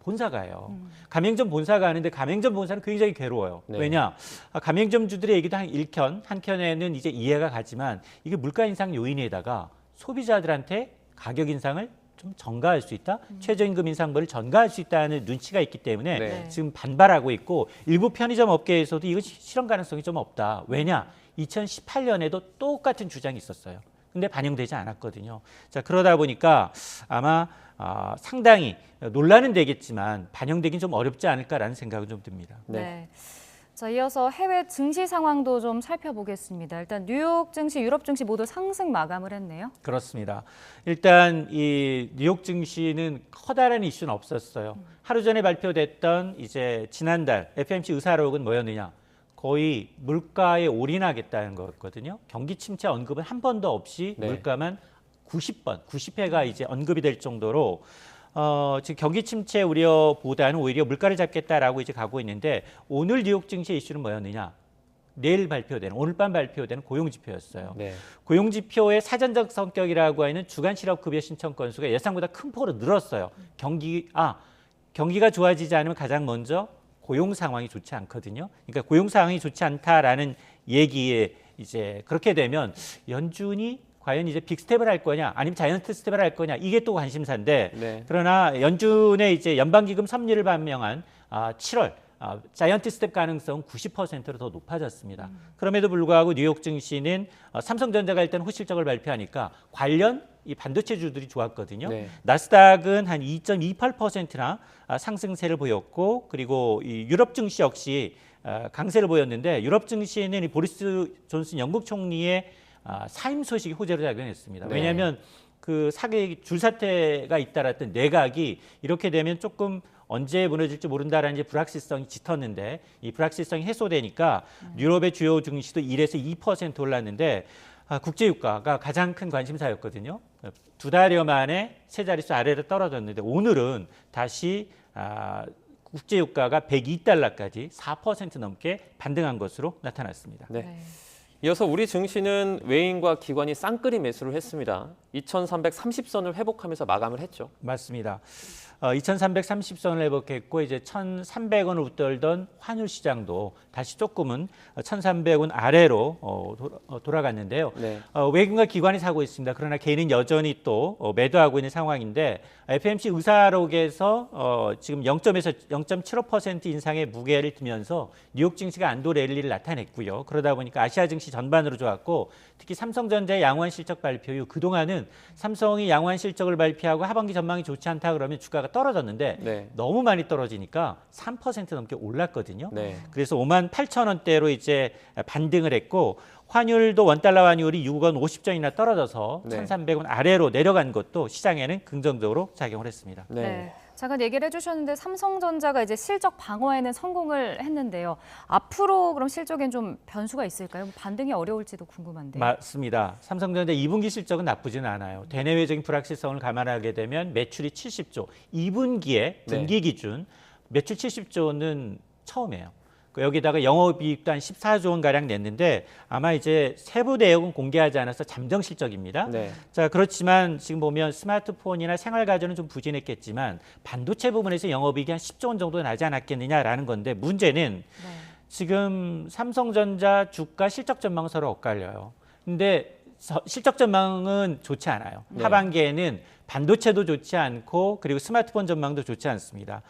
본사가 해요. 가맹점 본사가 하는데 가맹점 본사는 굉장히 괴로워요. 네. 왜냐? 가맹점주들의 얘기도 한켠에는 이제 이해가 가지만 이게 물가 인상 요인에다가 소비자들한테 가격 인상을 좀 전가할 수 있다. 최저임금 인상분을 전가할 수 있다는 눈치가 있기 때문에 네. 지금 반발하고 있고 일부 편의점 업계에서도 이거 실현 가능성이 좀 없다. 왜냐? 2018년에도 똑같은 주장이 있었어요. 근데 반영되지 않았거든요. 자, 그러다 보니까 아마 상당히 논란은 되겠지만 반영되긴 좀 어렵지 않을까라는 생각은 좀 듭니다. 네. 자, 이어서 해외 증시 상황도 좀 살펴보겠습니다. 일단 뉴욕 증시, 유럽 증시 모두 상승 마감을 했네요. 그렇습니다. 일단 이 뉴욕 증시는 커다란 이슈는 없었어요. 하루 전에 발표됐던 이제 지난달 FOMC 의사록은 뭐였느냐? 거의 물가에 올인하겠다는 거였거든요. 경기 침체 언급은 한 번도 없이 네. 물가만 90회가 이제 언급이 될 정도로 지금 경기 침체 우려보다는 오히려 물가를 잡겠다라고 이제 가고 있는데 오늘 뉴욕 증시 이슈는 뭐였느냐? 내일 발표되는 오늘 밤 발표되는 고용 지표였어요. 네. 고용 지표의 사전적 성격이라고 하는 주간 실업급여 신청 건수가 예상보다 큰 폭으로 늘었어요. 경기가 좋아지지 않으면 가장 먼저 고용 상황이 좋지 않거든요. 그러니까 고용 상황이 좋지 않다라는 얘기에 이제 그렇게 되면 연준이 과연 이제 빅스텝을 할 거냐, 아니면 자이언트 스텝을 할 거냐, 이게 또 관심사인데 네. 그러나 연준의 이제 연방기금 섭리를 반영한 7월 자이언트 스텝 가능성 90%로 더 높아졌습니다. 그럼에도 불구하고 뉴욕 증시는 삼성전자가 일단 호실적을 발표하니까 관련 이 반도체주들이 좋았거든요. 네. 나스닥은 한 2.28%나 상승세를 보였고, 그리고 이 유럽 증시 역시 강세를 보였는데 유럽 증시는 이 보리스 존슨 영국 총리의 사임 소식이 호재로 작용했습니다. 네. 왜냐하면 그 줄사태가 잇따랐던 내각이 이렇게 되면 조금 언제 무너질지 모른다라는 이제 불확실성이 짙었는데 이 불확실성이 해소되니까 유럽의 주요 증시도 1에서 2% 올랐는데 국제유가가 가장 큰 관심사였거든요. 2달여 만에 세 자릿수 아래로 떨어졌는데 오늘은 다시 국제유가가 102달러까지 4% 넘게 반등한 것으로 나타났습니다. 네. 이어서 우리 증시는 외인과 기관이 쌍끌이 매수를 했습니다. 2330선을 회복하면서 마감을 했죠. 맞습니다. 2330선을 회복했고 이제 1300원을 웃돌던 환율 시장도 다시 조금은 1300원 아래로 돌아갔는데요. 네. 외국인과 기관이 사고 있습니다. 그러나 개인은 여전히 또 매도하고 있는 상황인데 FOMC 의사록에서 지금 0.에서 0.75% 인상의 무게를 두면서 뉴욕 증시가 안도 랠리를 나타냈고요. 그러다 보니까 아시아 증시 전반으로 좋았고 특히 삼성전자의 양호한 실적 발표 이후 그동안은 삼성이 양호한 실적을 발표하고 하반기 전망이 좋지 않다 그러면 주가가 떨어졌는데 네. 너무 많이 떨어지니까 3% 넘게 올랐거든요. 네. 그래서 58,000원대로 이제 반등을 했고 환율도 원달러 환율이 6원 50전이나 떨어져서 네. 1,300원 아래로 내려간 것도 시장에는 긍정적으로 작용을 했습니다. 네. 잠깐 얘기를 해주셨는데 삼성전자가 이제 실적 방어에는 성공을 했는데요. 앞으로 그럼 실적엔 좀 변수가 있을까요? 반등이 어려울지도 궁금한데요. 맞습니다. 삼성전자 2분기 실적은 나쁘지는 않아요. 대내외적인 불확실성을 감안하게 되면 매출이 70조, 2분기에 분기 기준 매출 70조는 처음이에요. 여기다가 영업이익도 한 14조 원가량 냈는데 아마 이제 세부 내역은 공개하지 않아서 잠정 실적입니다. 네. 자, 그렇지만 지금 보면 스마트폰이나 생활가전은 좀 부진했겠지만 반도체 부분에서 영업이익이 한 10조 원 정도 나지 않았겠느냐라는 건데 문제는 지금 삼성전자 주가 실적 전망은 서로 엇갈려요. 근데 실적 전망은 좋지 않아요. 네. 하반기에는 반도체도 좋지 않고 그리고 스마트폰 전망도 좋지 않습니다.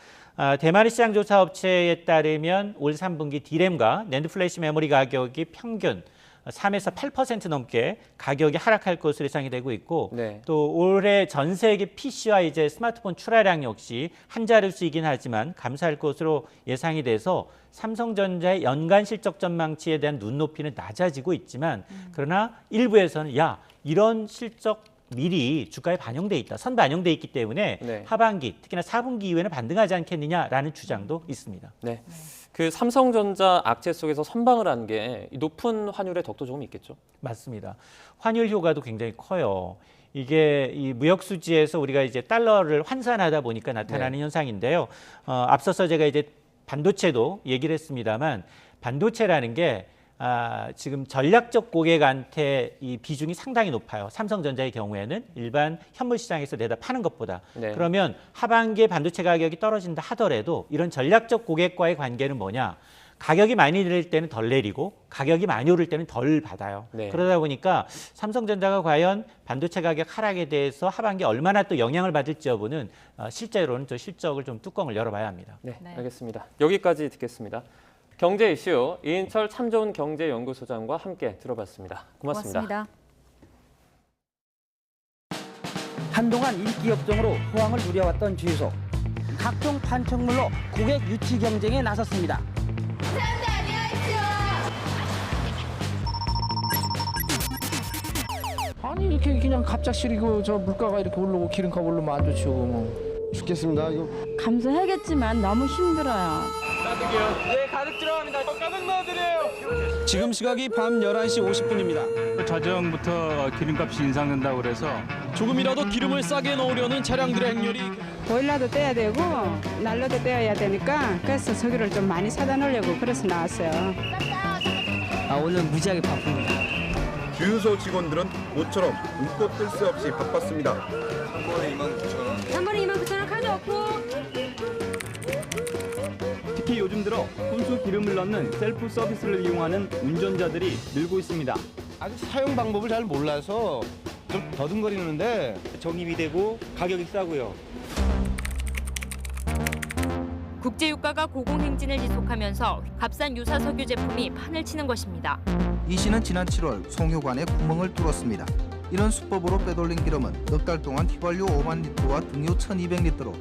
대만의 시장 조사 업체에 따르면 올 3분기 D램과 낸드 플래시 메모리 가격이 평균 3에서 8% 넘게 가격이 하락할 것으로 예상이 되고 있고 네. 또 올해 전 세계 PC와 이제 스마트폰 출하량 역시 한 자릿수이긴 하지만 감소할 것으로 예상이 돼서 삼성전자의 연간 실적 전망치에 대한 눈높이는 낮아지고 있지만 그러나 일부에서는 이런 실적 미리 주가에 반영돼 있다, 선반영돼 있기 때문에 네. 하반기 특히나 4분기 이후에는 반등하지 않겠느냐라는 주장도 있습니다. 네. 그 삼성전자 악재 속에서 선방을 한 게 높은 환율의 덕도 조금 있겠죠? 맞습니다. 환율 효과도 굉장히 커요. 이게 이 무역 수지에서 우리가 이제 달러를 환산하다 보니까 나타나는 현상인데요. 앞서서 제가 이제 반도체도 얘기를 했습니다만 반도체라는 게 지금 전략적 고객한테 이 비중이 상당히 높아요. 삼성전자의 경우에는 일반 현물 시장에서 내다 파는 것보다. 네. 그러면 하반기에 반도체 가격이 떨어진다 하더라도 이런 전략적 고객과의 관계는 뭐냐? 가격이 많이 내릴 때는 덜 내리고 가격이 많이 오를 때는 덜 받아요. 네. 그러다 보니까 삼성전자가 과연 반도체 가격 하락에 대해서 하반기에 얼마나 또 영향을 받을지 여부는 실제로는 저 실적을 좀 뚜껑을 열어봐야 합니다. 네, 알겠습니다. 여기까지 듣겠습니다. 경제 이슈 이인철 참 좋은 경제연구소장과 함께 들어봤습니다. 고맙습니다. 한동안 인기 업종으로 호황을 누려왔던 주유소. 각종 판촉물로 고객 유치 경쟁에 나섰습니다. 아니 이렇게 그냥 갑작스레 저 물가가 이렇게 오르고 기름값 오르면 안 좋죠. 뭐. 죽겠습니다. 이거 감수해야겠지만 너무 힘들어요. 가득이요? 네, 가득 들어갑니다. 가득 넣어드려요. 지금 시각이 밤 11시 50분입니다. 자정부터 기름값이 인상된다고 그래서 조금이라도 기름을 싸게 넣으려는 차량들의 행렬이 보일러도 떼야 되고 난로도 떼어야 되니까 그래서 석유를 좀 많이 사다 놓으려고 그래서 나왔어요. 오늘 무지하게 바쁩니다. 주유소 직원들은 모처럼 눈꽃 뜰 새 없이 바빴습니다. 한 번에 29,000원. 한 번에 29,000원 가져왔고. 특히 요즘 들어 혼수 기름을 넣는 셀프 서비스를 이용하는 운전자들이 늘고 있습니다. 아직 사용 방법을 잘 몰라서 좀 더듬거리는데 적립이 되고 가격이 싸고요. 국제유가가 고공행진을 지속하면서 값싼 유사 석유 제품이 판을 치는 것입니다. 이 씨는 지난 7월 송유관에 구멍을 뚫었습니다. 이런 수법으로 빼돌린 기름은 넉 달 동안 휘발유 5만 리터와 등유 1,200리터로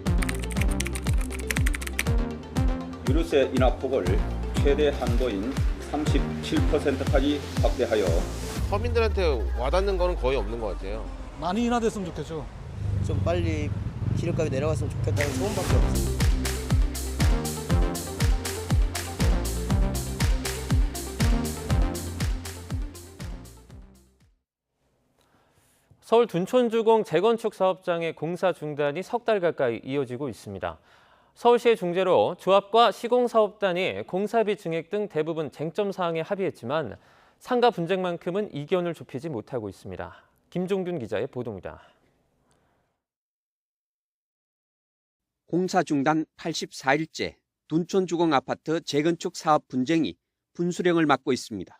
유류세 인하폭을 최대 한도인 37%까지 확대하여 서민들한테 와닿는 거는 거의 없는 것 같아요. 많이 인하됐으면 좋겠죠. 좀 빨리 기름값이 내려갔으면 좋겠다는 소원밖에 없습니다. 서울 둔촌주공 재건축 사업장의 공사 중단이 석 달 가까이 이어지고 있습니다. 서울시의 중재로 조합과 시공사업단이 공사비 증액 등 대부분 쟁점 사항에 합의했지만 상가 분쟁만큼은 이견을 좁히지 못하고 있습니다. 김종균 기자의 보도입니다. 공사 중단 84일째 둔촌주공 아파트 재건축 사업 분쟁이 분수령을 맞고 있습니다.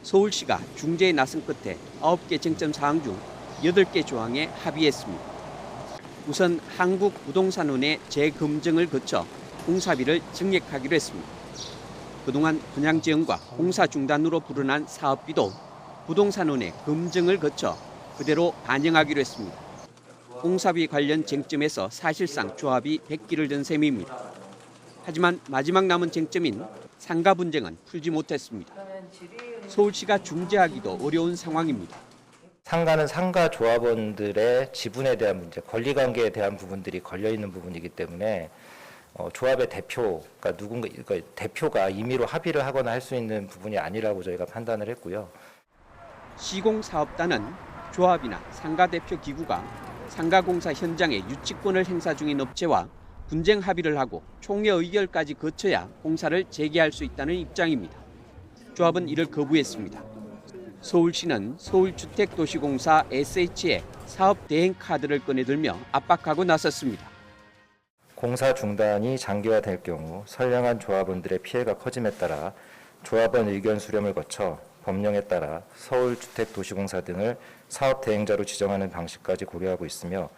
서울시가 중재에 나선 끝에 9개 쟁점 사항 중 8개 조항에 합의했습니다. 우선 한국부동산원의 재검증을 거쳐 공사비를 증액하기로 했습니다. 그동안 분양지연과 공사 중단으로 불어난 사업비도 부동산원의 검증을 거쳐 그대로 반영하기로 했습니다. 공사비 관련 쟁점에서 사실상 조합이 백기를 든 셈입니다. 하지만 마지막 남은 쟁점인 상가 분쟁은 풀지 못했습니다. 서울시가 중재하기도 어려운 상황입니다. 상가는 상가 조합원들의 지분에 대한 문제, 권리관계에 대한 부분들이 걸려있는 부분이기 때문에 조합의 대표가 대표가 임의로 합의를 하거나 할 수 있는 부분이 아니라고 저희가 판단을 했고요. 시공사업단은 조합이나 상가 대표 기구가 상가공사 현장에 유치권을 행사 중인 업체와 분쟁 합의를 하고 총회 의결까지 거쳐야 공사를 재개할 수 있다는 입장입니다. 조합은 이를 거부했습니다. 서울시는 서울주택도시공사 SH의 사업 대행 카드를 꺼내들며 압박하고 나섰습니다. 공사 중단이 장기화될 경우 선량한 조합원들의 피해가 커짐에 따라 조합원 의견 수렴을 거쳐 법령에 따라 서울주택도시공사 등을 사업 대행자로 지정하는 방식까지 고려하고 있으며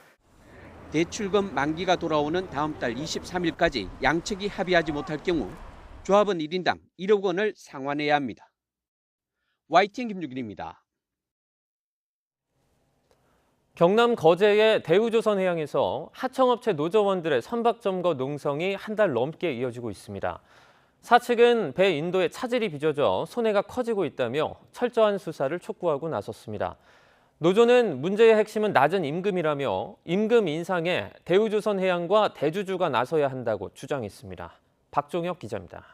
대출금 만기가 돌아오는 다음 달 23일까지 양측이 합의하지 못할 경우 조합은 1인당 1억 원을 상환해야 합니다. YTN 김유길입니다. 경남 거제의 대우조선해양에서 하청업체 노조원들의 선박점거 농성이 한 달 넘게 이어지고 있습니다. 사측은 배 인도에 차질이 빚어져 손해가 커지고 있다며 철저한 수사를 촉구하고 나섰습니다. 노조는 문제의 핵심은 낮은 임금이라며 임금 인상에 대우조선해양과 대주주가 나서야 한다고 주장했습니다. 박종혁 기자입니다.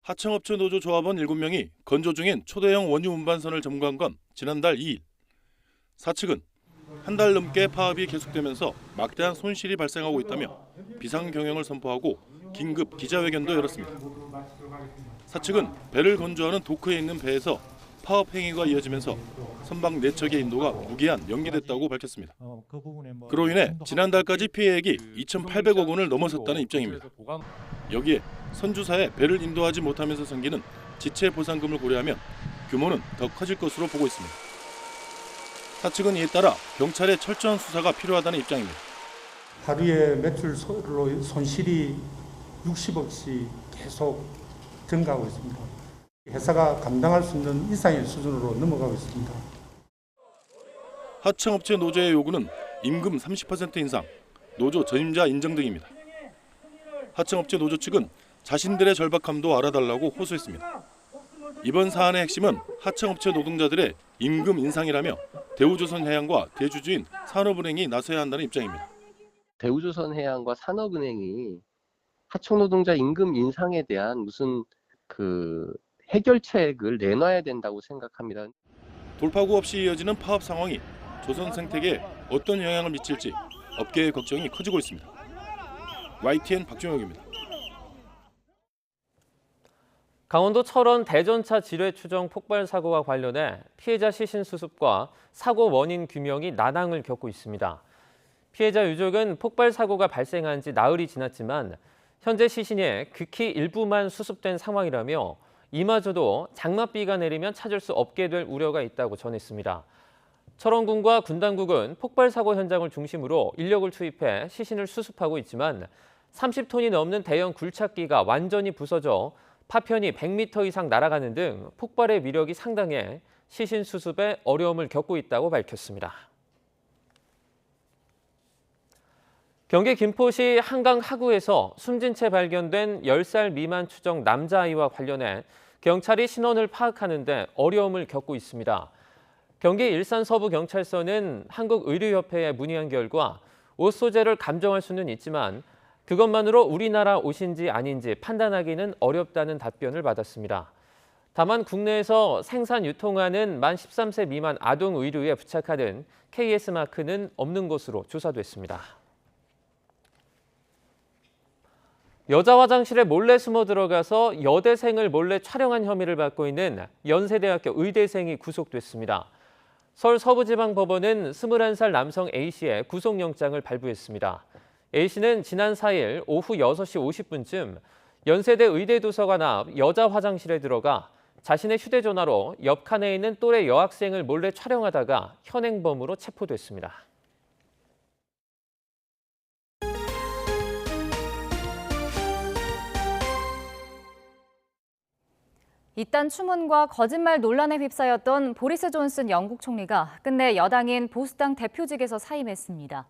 하청업체 노조 조합원 7명이 건조 중인 초대형 원유 운반선을 점거한 건 지난달 2일. 사측은 한 달 넘게 파업이 계속되면서 막대한 손실이 발생하고 있다며 비상경영을 선포하고 긴급 기자회견도 열었습니다. 사측은 배를 건조하는 도크에 있는 배에서 파업 행위가 이어지면서 선박 4척의 인도가 무기한 연기됐다고 밝혔습니다. 그로 인해 지난달까지 피해액이 2,800억 원을 넘어섰다는 입장입니다. 여기에 선주사에 배를 인도하지 못하면서 생기는 지체 보상금을 고려하면 규모는 더 커질 것으로 보고 있습니다. 사측은 이에 따라 경찰의 철저한 수사가 필요하다는 입장입니다. 하루에 매출로 손실이 60억씩 계속 증가하고 있습니다. 회사가 감당할 수 있는 이상의 수준으로 넘어가고 있습니다. 하청업체 노조의 요구는 임금 30% 인상, 노조 전임자 인정 등입니다. 하청업체 노조 측은 자신들의 절박함도 알아달라고 호소했습니다. 이번 사안의 핵심은 하청업체 노동자들의 임금 인상이라며 대우조선해양과 대주주인 산업은행이 나서야 한다는 입장입니다. 대우조선해양과 산업은행이 하청노동자 임금 인상에 대한 무슨 해결책을 내놔야 된다고 생각합니다. 돌파구 없이 이어지는 파업 상황이 조선 생태계에 어떤 영향을 미칠지 업계의 걱정이 커지고 있습니다. YTN 박종혁입니다. 강원도 철원 대전차 지뢰 추정 폭발 사고와 관련해 피해자 시신 수습과 사고 원인 규명이 난항을 겪고 있습니다. 피해자 유족은 폭발 사고가 발생한 지 나흘이 지났지만 현재 시신의 극히 일부만 수습된 상황이라며 이마저도 장맛비가 내리면 찾을 수 없게 될 우려가 있다고 전했습니다. 철원군과 군당국은 폭발 사고 현장을 중심으로 인력을 투입해 시신을 수습하고 있지만 30톤이 넘는 대형 굴착기가 완전히 부서져 파편이 100m 이상 날아가는 등 폭발의 위력이 상당해 시신 수습에 어려움을 겪고 있다고 밝혔습니다. 경기 김포시 한강 하구에서 숨진 채 발견된 10살 미만 추정 남자아이와 관련해 경찰이 신원을 파악하는 데 어려움을 겪고 있습니다. 경기 일산서부경찰서는 한국의료협회에 문의한 결과 옷 소재를 감정할 수는 있지만 그것만으로 우리나라 옷인지 아닌지 판단하기는 어렵다는 답변을 받았습니다. 다만 국내에서 생산 유통하는 만 13세 미만 아동 의류에 부착하는 KS 마크는 없는 것으로 조사됐습니다. 여자 화장실에 몰래 숨어 들어가서 여대생을 몰래 촬영한 혐의를 받고 있는 연세대학교 의대생이 구속됐습니다. 서울 서부지방법원은 21살 남성 A씨의 구속영장을 발부했습니다. A씨는 지난 4일 오후 6시 50분쯤 연세대 의대도서관 앞 여자 화장실에 들어가 자신의 휴대전화로 옆 칸에 있는 또래 여학생을 몰래 촬영하다가 현행범으로 체포됐습니다. 이딴 추문과 거짓말 논란에 휩싸였던 보리스 존슨 영국 총리가 끝내 여당인 보수당 대표직에서 사임했습니다.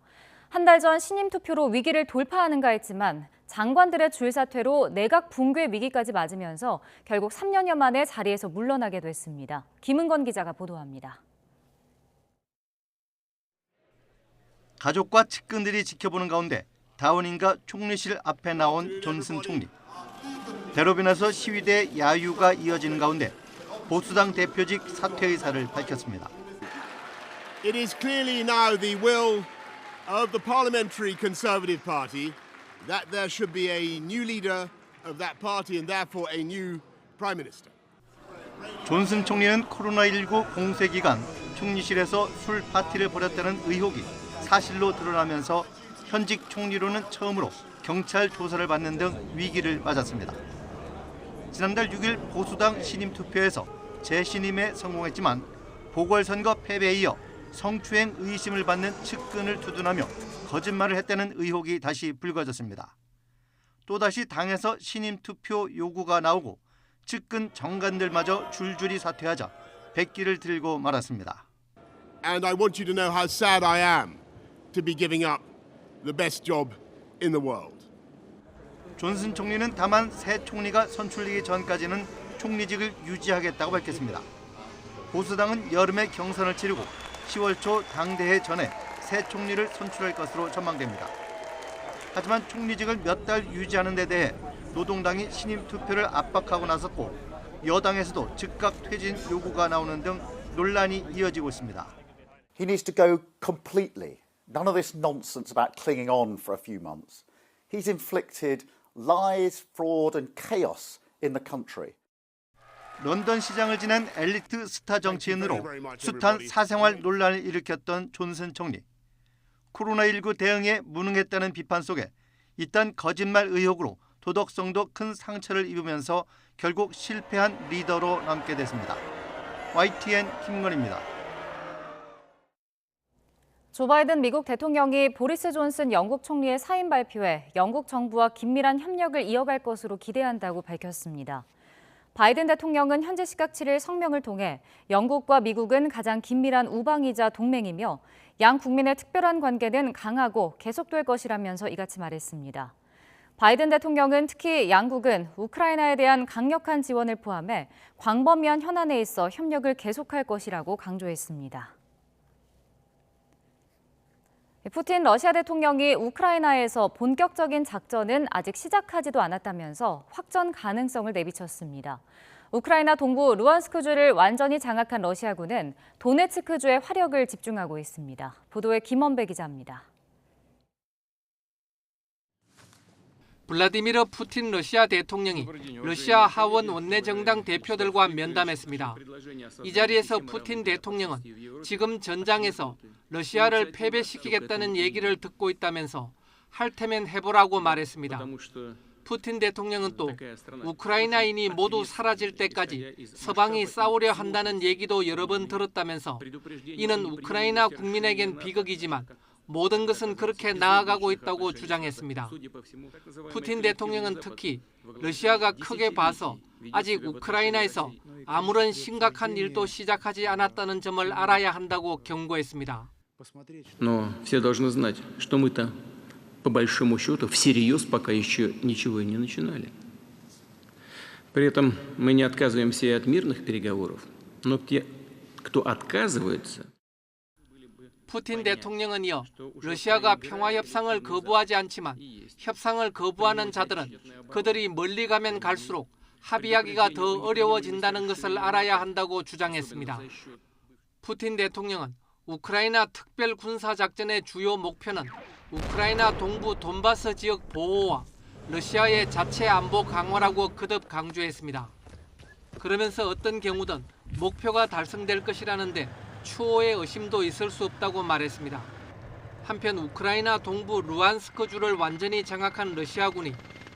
한 달 전 신임 투표로 위기를 돌파하는가 했지만 장관들의 줄사퇴로 내각 붕괴 위기까지 맞으면서 결국 3년여 만에 자리에서 물러나게 됐습니다. 김은건 기자가 보도합니다. 가족과 측근들이 지켜보는 가운데 다우닝가 총리실 앞에 나온 존슨 총리. 대로변에서 시위대 야유가 이어지는 가운데 보수당 대표직 사퇴 의사를 밝혔습니다. It is clearly now the will of the Parliamentary Conservative Party that there should be a new leader of that party and therefore a new Prime Minister. 존슨 총리는 코로나19 공세 기간 총리실에서 술 파티를 벌였다는 의혹이 사실로 드러나면서 현직 총리로는 처음으로 경찰 조사를 받는 등 위기를 맞았습니다. 지난달 6일 보수당 신임 투표에서 재신임에 성공했지만 보궐선거 패배에 이어 성추행 의심을 받는 측근을 두둔하며 거짓말을 했다는 의혹이 다시 불거졌습니다. 또다시 당에서 신임 투표 요구가 나오고 측근 정관들마저 줄줄이 사퇴하자 백기를 들고 말았습니다. And I want you to know how sad I am to be giving up the best job in the world. 존슨 총리는 다만 새 총리가 선출되기 전까지는 총리직을 유지하겠다고 밝혔습니다. 보수당은 여름에 경선을 치르고 10월 초 당대회 전에 새 총리를 선출할 것으로 전망됩니다. 하지만 총리직을 몇 달 유지하는 데 대해 노동당이 신임 투표를 압박하고 나섰고 여당에서도 즉각 퇴진 요구가 나오는 등 논란이 이어지고 있습니다. He needs to go completely. None of this nonsense about clinging on for a few months. He's inflicted lies, fraud and chaos in the country. 런던 시장을 지낸 엘리트 스타 정치인으로 숱한 사생활 논란을 일으켰던 존슨 총리. 코로나19 대응에 무능했다는 비판 속에 이딴 거짓말 의혹으로 도덕성도 큰 상처를 입으면서 결국 실패한 리더로 남게 됐습니다. YTN 김건희입니다. 조 바이든 미국 대통령이 보리스 존슨 영국 총리의 사임 발표에 영국 정부와 긴밀한 협력을 이어갈 것으로 기대한다고 밝혔습니다. 바이든 대통령은 현지 시각 7일 성명을 통해 영국과 미국은 가장 긴밀한 우방이자 동맹이며 양 국민의 특별한 관계는 강하고 계속될 것이라면서 이같이 말했습니다. 바이든 대통령은 특히 양국은 우크라이나에 대한 강력한 지원을 포함해 광범위한 현안에 있어 협력을 계속할 것이라고 강조했습니다. 푸틴 러시아 대통령이 우크라이나에서 본격적인 작전은 아직 시작하지도 않았다면서 확전 가능성을 내비쳤습니다. 우크라이나 동부 루안스크주를 완전히 장악한 러시아군은 도네츠크주에 화력을 집중하고 있습니다. 보도에 김원배 기자입니다. 블라디미르 푸틴 러시아 대통령이 러시아 하원 원내정당 대표들과 면담했습니다. 이 자리에서 푸틴 대통령은 지금 전장에서 러시아를 패배시키겠다는 얘기를 듣고 있다면서 할 테면 해보라고 말했습니다. 푸틴 대통령은 또 우크라이나인이 모두 사라질 때까지 서방이 싸우려 한다는 얘기도 여러 번 들었다면서 이는 우크라이나 국민에겐 비극이지만 모든 것은 그렇게 나아가고 있다고 주장했습니다. 푸틴 대통령은 특히 러시아가 크게 봐서 아직 우크라이나에서 아무런 심각한 일도 시작하지 않았다는 점을 알아야 한다고 경고했습니다. Но все должны знать, что мы-то по большому счету всерьез пока еще ничего и не начинали. При этом мы не отказываемся и от мирных переговоров, но те, кто отказывается. 푸틴 대통령은 이어 러시아가 평화협상을 거부하지 않지만 협상을 거부하는 자들은 그들이 멀리 가면 갈수록 합의하기가 더 어려워진다는 것을 알아야 한다고 주장했습니다. 푸틴 대통령은 우크라이나 특별 군사작전의 주요 목표는 우크라이나 동부 돈바스 지역 보호와 러시아의 자체 안보 강화라고 거듭 강조했습니다. 그러면서 어떤 경우든 목표가 달성될 것이라는데 추호의 의심도 있을 수 없다고 말했습니다. 한편 우크라이나 동부 루안스크주를 완전히 장악한 러시아군이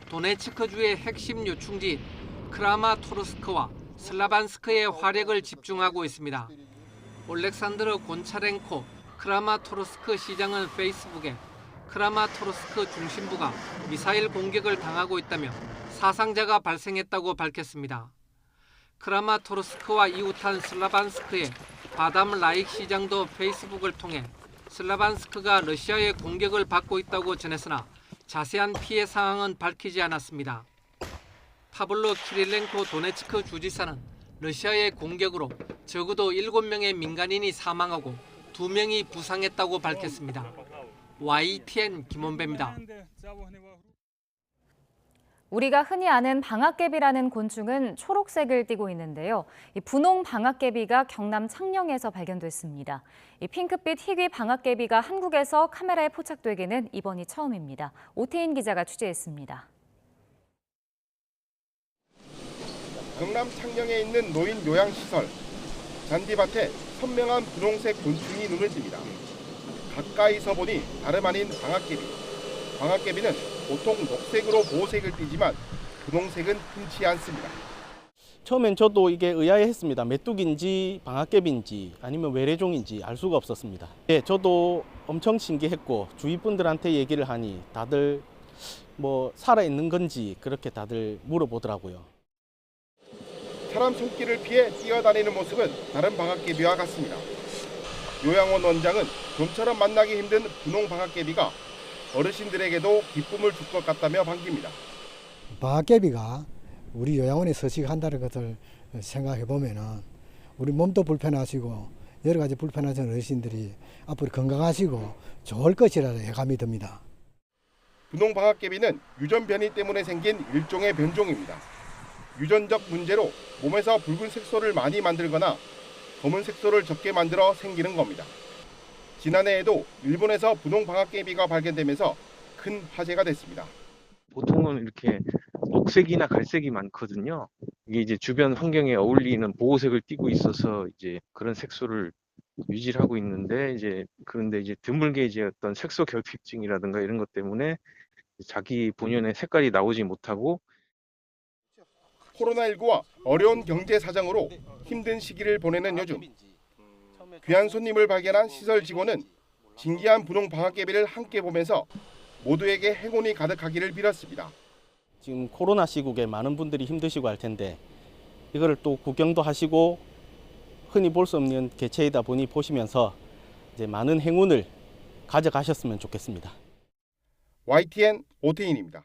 도네츠크주의 핵심 요충지인 크라마토르스크와 슬라반스크에 화력을 집중하고 있습니다. 올렉산드르 곤차렌코 크라마토르스크 시장은 페이스북에 크라마토르스크 중심부가 미사일 공격을 당하고 있다며 사상자가 발생했다고 밝혔습니다. 크라마토르스크와 이웃한 슬라반스크의 바담 라익 시장도 페이스북을 통해 슬라반스크가 러시아의 공격을 받고 있다고 전했으나 자세한 피해 상황은 밝히지 않았습니다. 파블로 키릴렌코 도네츠크 주지사는 러시아의 공격으로 적어도 7명의 민간인이 사망하고 2명이 부상했다고 밝혔습니다. YTN 김원배입니다. 우리가 흔히 아는 방앗개비라는 곤충은 초록색을 띠고 있는데요. 이 분홍 방앗개비가 경남 창녕에서 발견됐습니다. 이 핑크빛 희귀 방앗개비가 한국에서 카메라에 포착되기는 이번이 처음입니다. 오태인 기자가 취재했습니다. 경남 창녕에 있는 노인 요양시설. 잔디밭에 선명한 분홍색 곤충이 눈을 띕니다. 가까이서 보니 다름 아닌 방앗개비. 방앗개비는 보통 녹색으로 보호색을 띠지만 분홍색은 흔치 않습니다. 처음엔 저도 이게 의아해했습니다. 메뚜기인지 방앗개비인지 아니면 외래종인지 알 수가 없었습니다. 예, 저도 엄청 신기했고 주위 분들한테 얘기를 하니 다들 뭐 살아있는 건지 그렇게 다들 물어보더라고요. 사람 손길을 피해 뛰어다니는 모습은 다른 방앗개비와 같습니다. 요양원 원장은 좀처럼 만나기 힘든 분홍 방앗개비가 어르신들에게도 기쁨을 줄 것 같다며 반깁니다. 방앗개비가 우리 요양원에 서식한다는 것을 생각해 보면은 우리 몸도 불편하시고 여러 가지 불편하신 어르신들이 앞으로 건강하시고 좋을 것이라는 예감이 듭니다. 분홍 방앗개비는 유전 변이 때문에 생긴 일종의 변종입니다. 유전적 문제로 몸에서 붉은 색소를 많이 만들거나 검은 색소를 적게 만들어 생기는 겁니다. 지난해에도 일본에서 분홍 방앗개비가 발견되면서 큰 화제가 됐습니다. 보통은 이렇게 녹색이나 갈색이 많거든요. 이게 이제 주변 환경에 어울리는 보호색을 띠고 있어서 이제 그런 색소를 유지를 하고 있는데 그런데 드물게 어떤 색소 결핍증이라든가 이런 것 때문에 자기 본연의 색깔이 나오지 못하고 코로나19와 어려운 경제 사정으로 힘든 시기를 보내는 요즘 귀한 손님을 발견한 시설 직원은 진기한 분홍 방앗개비를 함께 보면서 모두에게 행운이 가득하기를 빌었습니다. 지금 코로나 시국에 많은 분들이 힘드시고 할 텐데 이거를 또 구경도 하시고 흔히 볼 수 없는 개체이다 보니 보시면서 이제 많은 행운을 가져가셨으면 좋겠습니다. YTN 오태인입니다.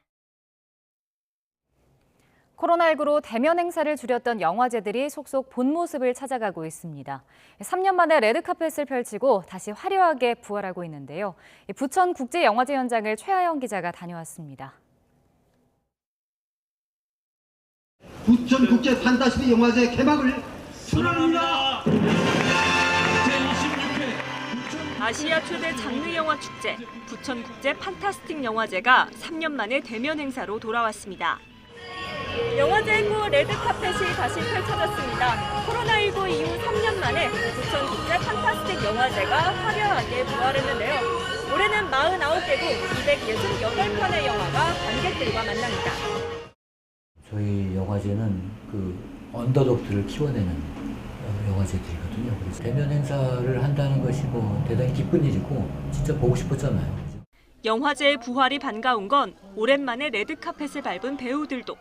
코로나19로 대면 행사를 줄였던 영화제들이 속속 본 모습을 찾아가고 있습니다. 3년 만에 레드카펫을 펼치고 다시 화려하게 부활하고 있는데요. 부천국제영화제 현장을 최하영 기자가 다녀왔습니다. 부천국제 판타스틱 영화제 개막을 축하합니다. 아시아 최대 장르 영화 축제 부천국제 판타스틱 영화제가 3년 만에 대면 행사로 돌아왔습니다. 영화제고 레드카펫이 다시 펼쳐졌습니다. 코로나19 이후 3년 만에 부천국제 판타스틱 영화제가 화려하게 부활했는데요. 올해는 49개국 268편의 영화가 관객들과 만납니다. 저희 영화제는 언더독들을 키워내는 영화제들이거든요. 그래서 대면 행사를 한다는 것이 대단히 기쁜 일이고 진짜 보고 싶었잖아요. 영화제의 부활이 반가운 건 오랜만에 레드카펫을 밟은 배우들도.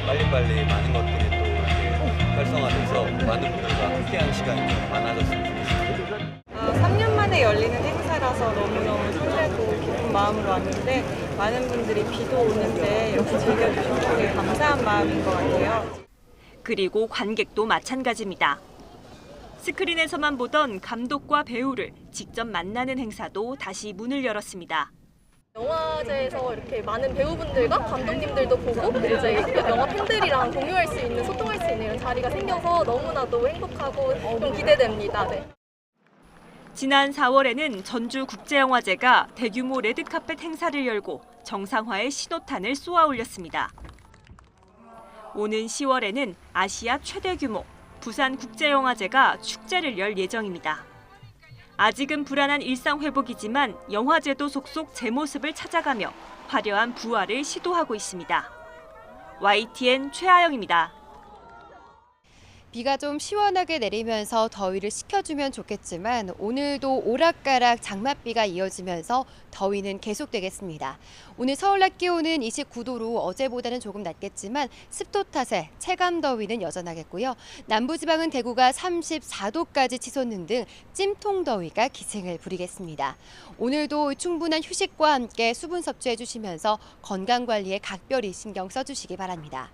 빨리빨리 많은 것들이 또 이렇게 활성화돼서 많은 분들과 함께하는 시간이 좀 많아졌으면 좋겠습니다. 3년 만에 열리는 행사라서 너무너무 설레고 기쁜 마음으로 왔는데 많은 분들이 비도 오는데 이렇게 즐겨주셔서 되게 감사한 마음인 것 같아요. 그리고 관객도 마찬가지입니다. 스크린에서만 보던 감독과 배우를 직접 만나는 행사도 다시 문을 열었습니다. 영화제에서 이렇게 많은 배우분들과 감독님들도 보고 이제 영화 팬들이랑 공유할 수 있는, 소통할 수 있는 이런 자리가 생겨서 너무나도 행복하고 좀 기대됩니다. 네. 지난 4월에는 전주국제영화제가 대규모 레드카펫 행사를 열고 정상화의 신호탄을 쏘아 올렸습니다. 오는 10월에는 아시아 최대 규모 부산국제영화제가 축제를 열 예정입니다. 아직은 불안한 일상 회복이지만 영화제도 속속 제 모습을 찾아가며 화려한 부활을 시도하고 있습니다. YTN 최하영입니다. 비가 좀 시원하게 내리면서 더위를 식혀주면 좋겠지만 오늘도 오락가락 장맛비가 이어지면서 더위는 계속되겠습니다. 오늘 서울 낮 기온은 29도로 어제보다는 조금 낮겠지만 습도 탓에 체감 더위는 여전하겠고요. 남부지방은 대구가 34도까지 치솟는 등 찜통 더위가 기승을 부리겠습니다. 오늘도 충분한 휴식과 함께 수분 섭취해 주시면서 건강관리에 각별히 신경 써주시기 바랍니다.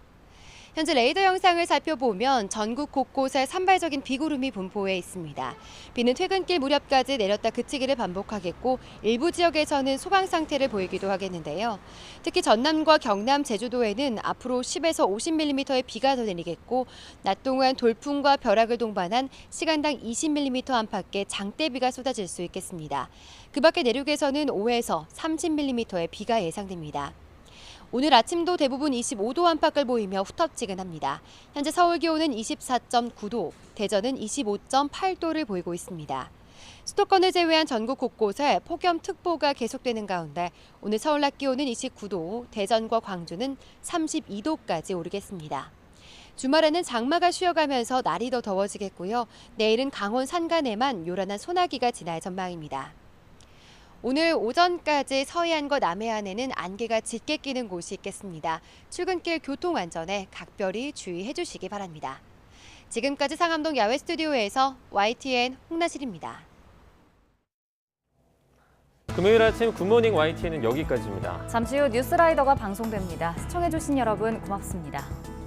현재 레이더 영상을 살펴보면 전국 곳곳에 산발적인 비구름이 분포해 있습니다. 비는 퇴근길 무렵까지 내렸다 그치기를 반복하겠고 일부 지역에서는 소강 상태를 보이기도 하겠는데요. 특히 전남과 경남, 제주도에는 앞으로 10에서 50mm의 비가 더 내리겠고 낮 동안 돌풍과 벼락을 동반한 시간당 20mm 안팎의 장대비가 쏟아질 수 있겠습니다. 그 밖에 내륙에서는 5에서 30mm의 비가 예상됩니다. 오늘 아침도 대부분 25도 안팎을 보이며 후텁지근합니다. 현재 서울 기온은 24.9도, 대전은 25.8도를 보이고 있습니다. 수도권을 제외한 전국 곳곳에 폭염특보가 계속되는 가운데 오늘 서울 낮 기온은 29도, 대전과 광주는 32도까지 오르겠습니다. 주말에는 장마가 쉬어가면서 날이 더 더워지겠고요. 내일은 강원 산간에만 요란한 소나기가 지날 전망입니다. 오늘 오전까지 서해안과 남해안에는 안개가 짙게 끼는 곳이 있겠습니다. 출근길 교통 안전에 각별히 주의해 주시기 바랍니다. 지금까지 상암동 야외 스튜디오에서 YTN 홍나실입니다. 금요일 아침 굿모닝 YTN은 여기까지입니다. 잠시 후 뉴스라이더가 방송됩니다. 시청해주신 여러분 고맙습니다.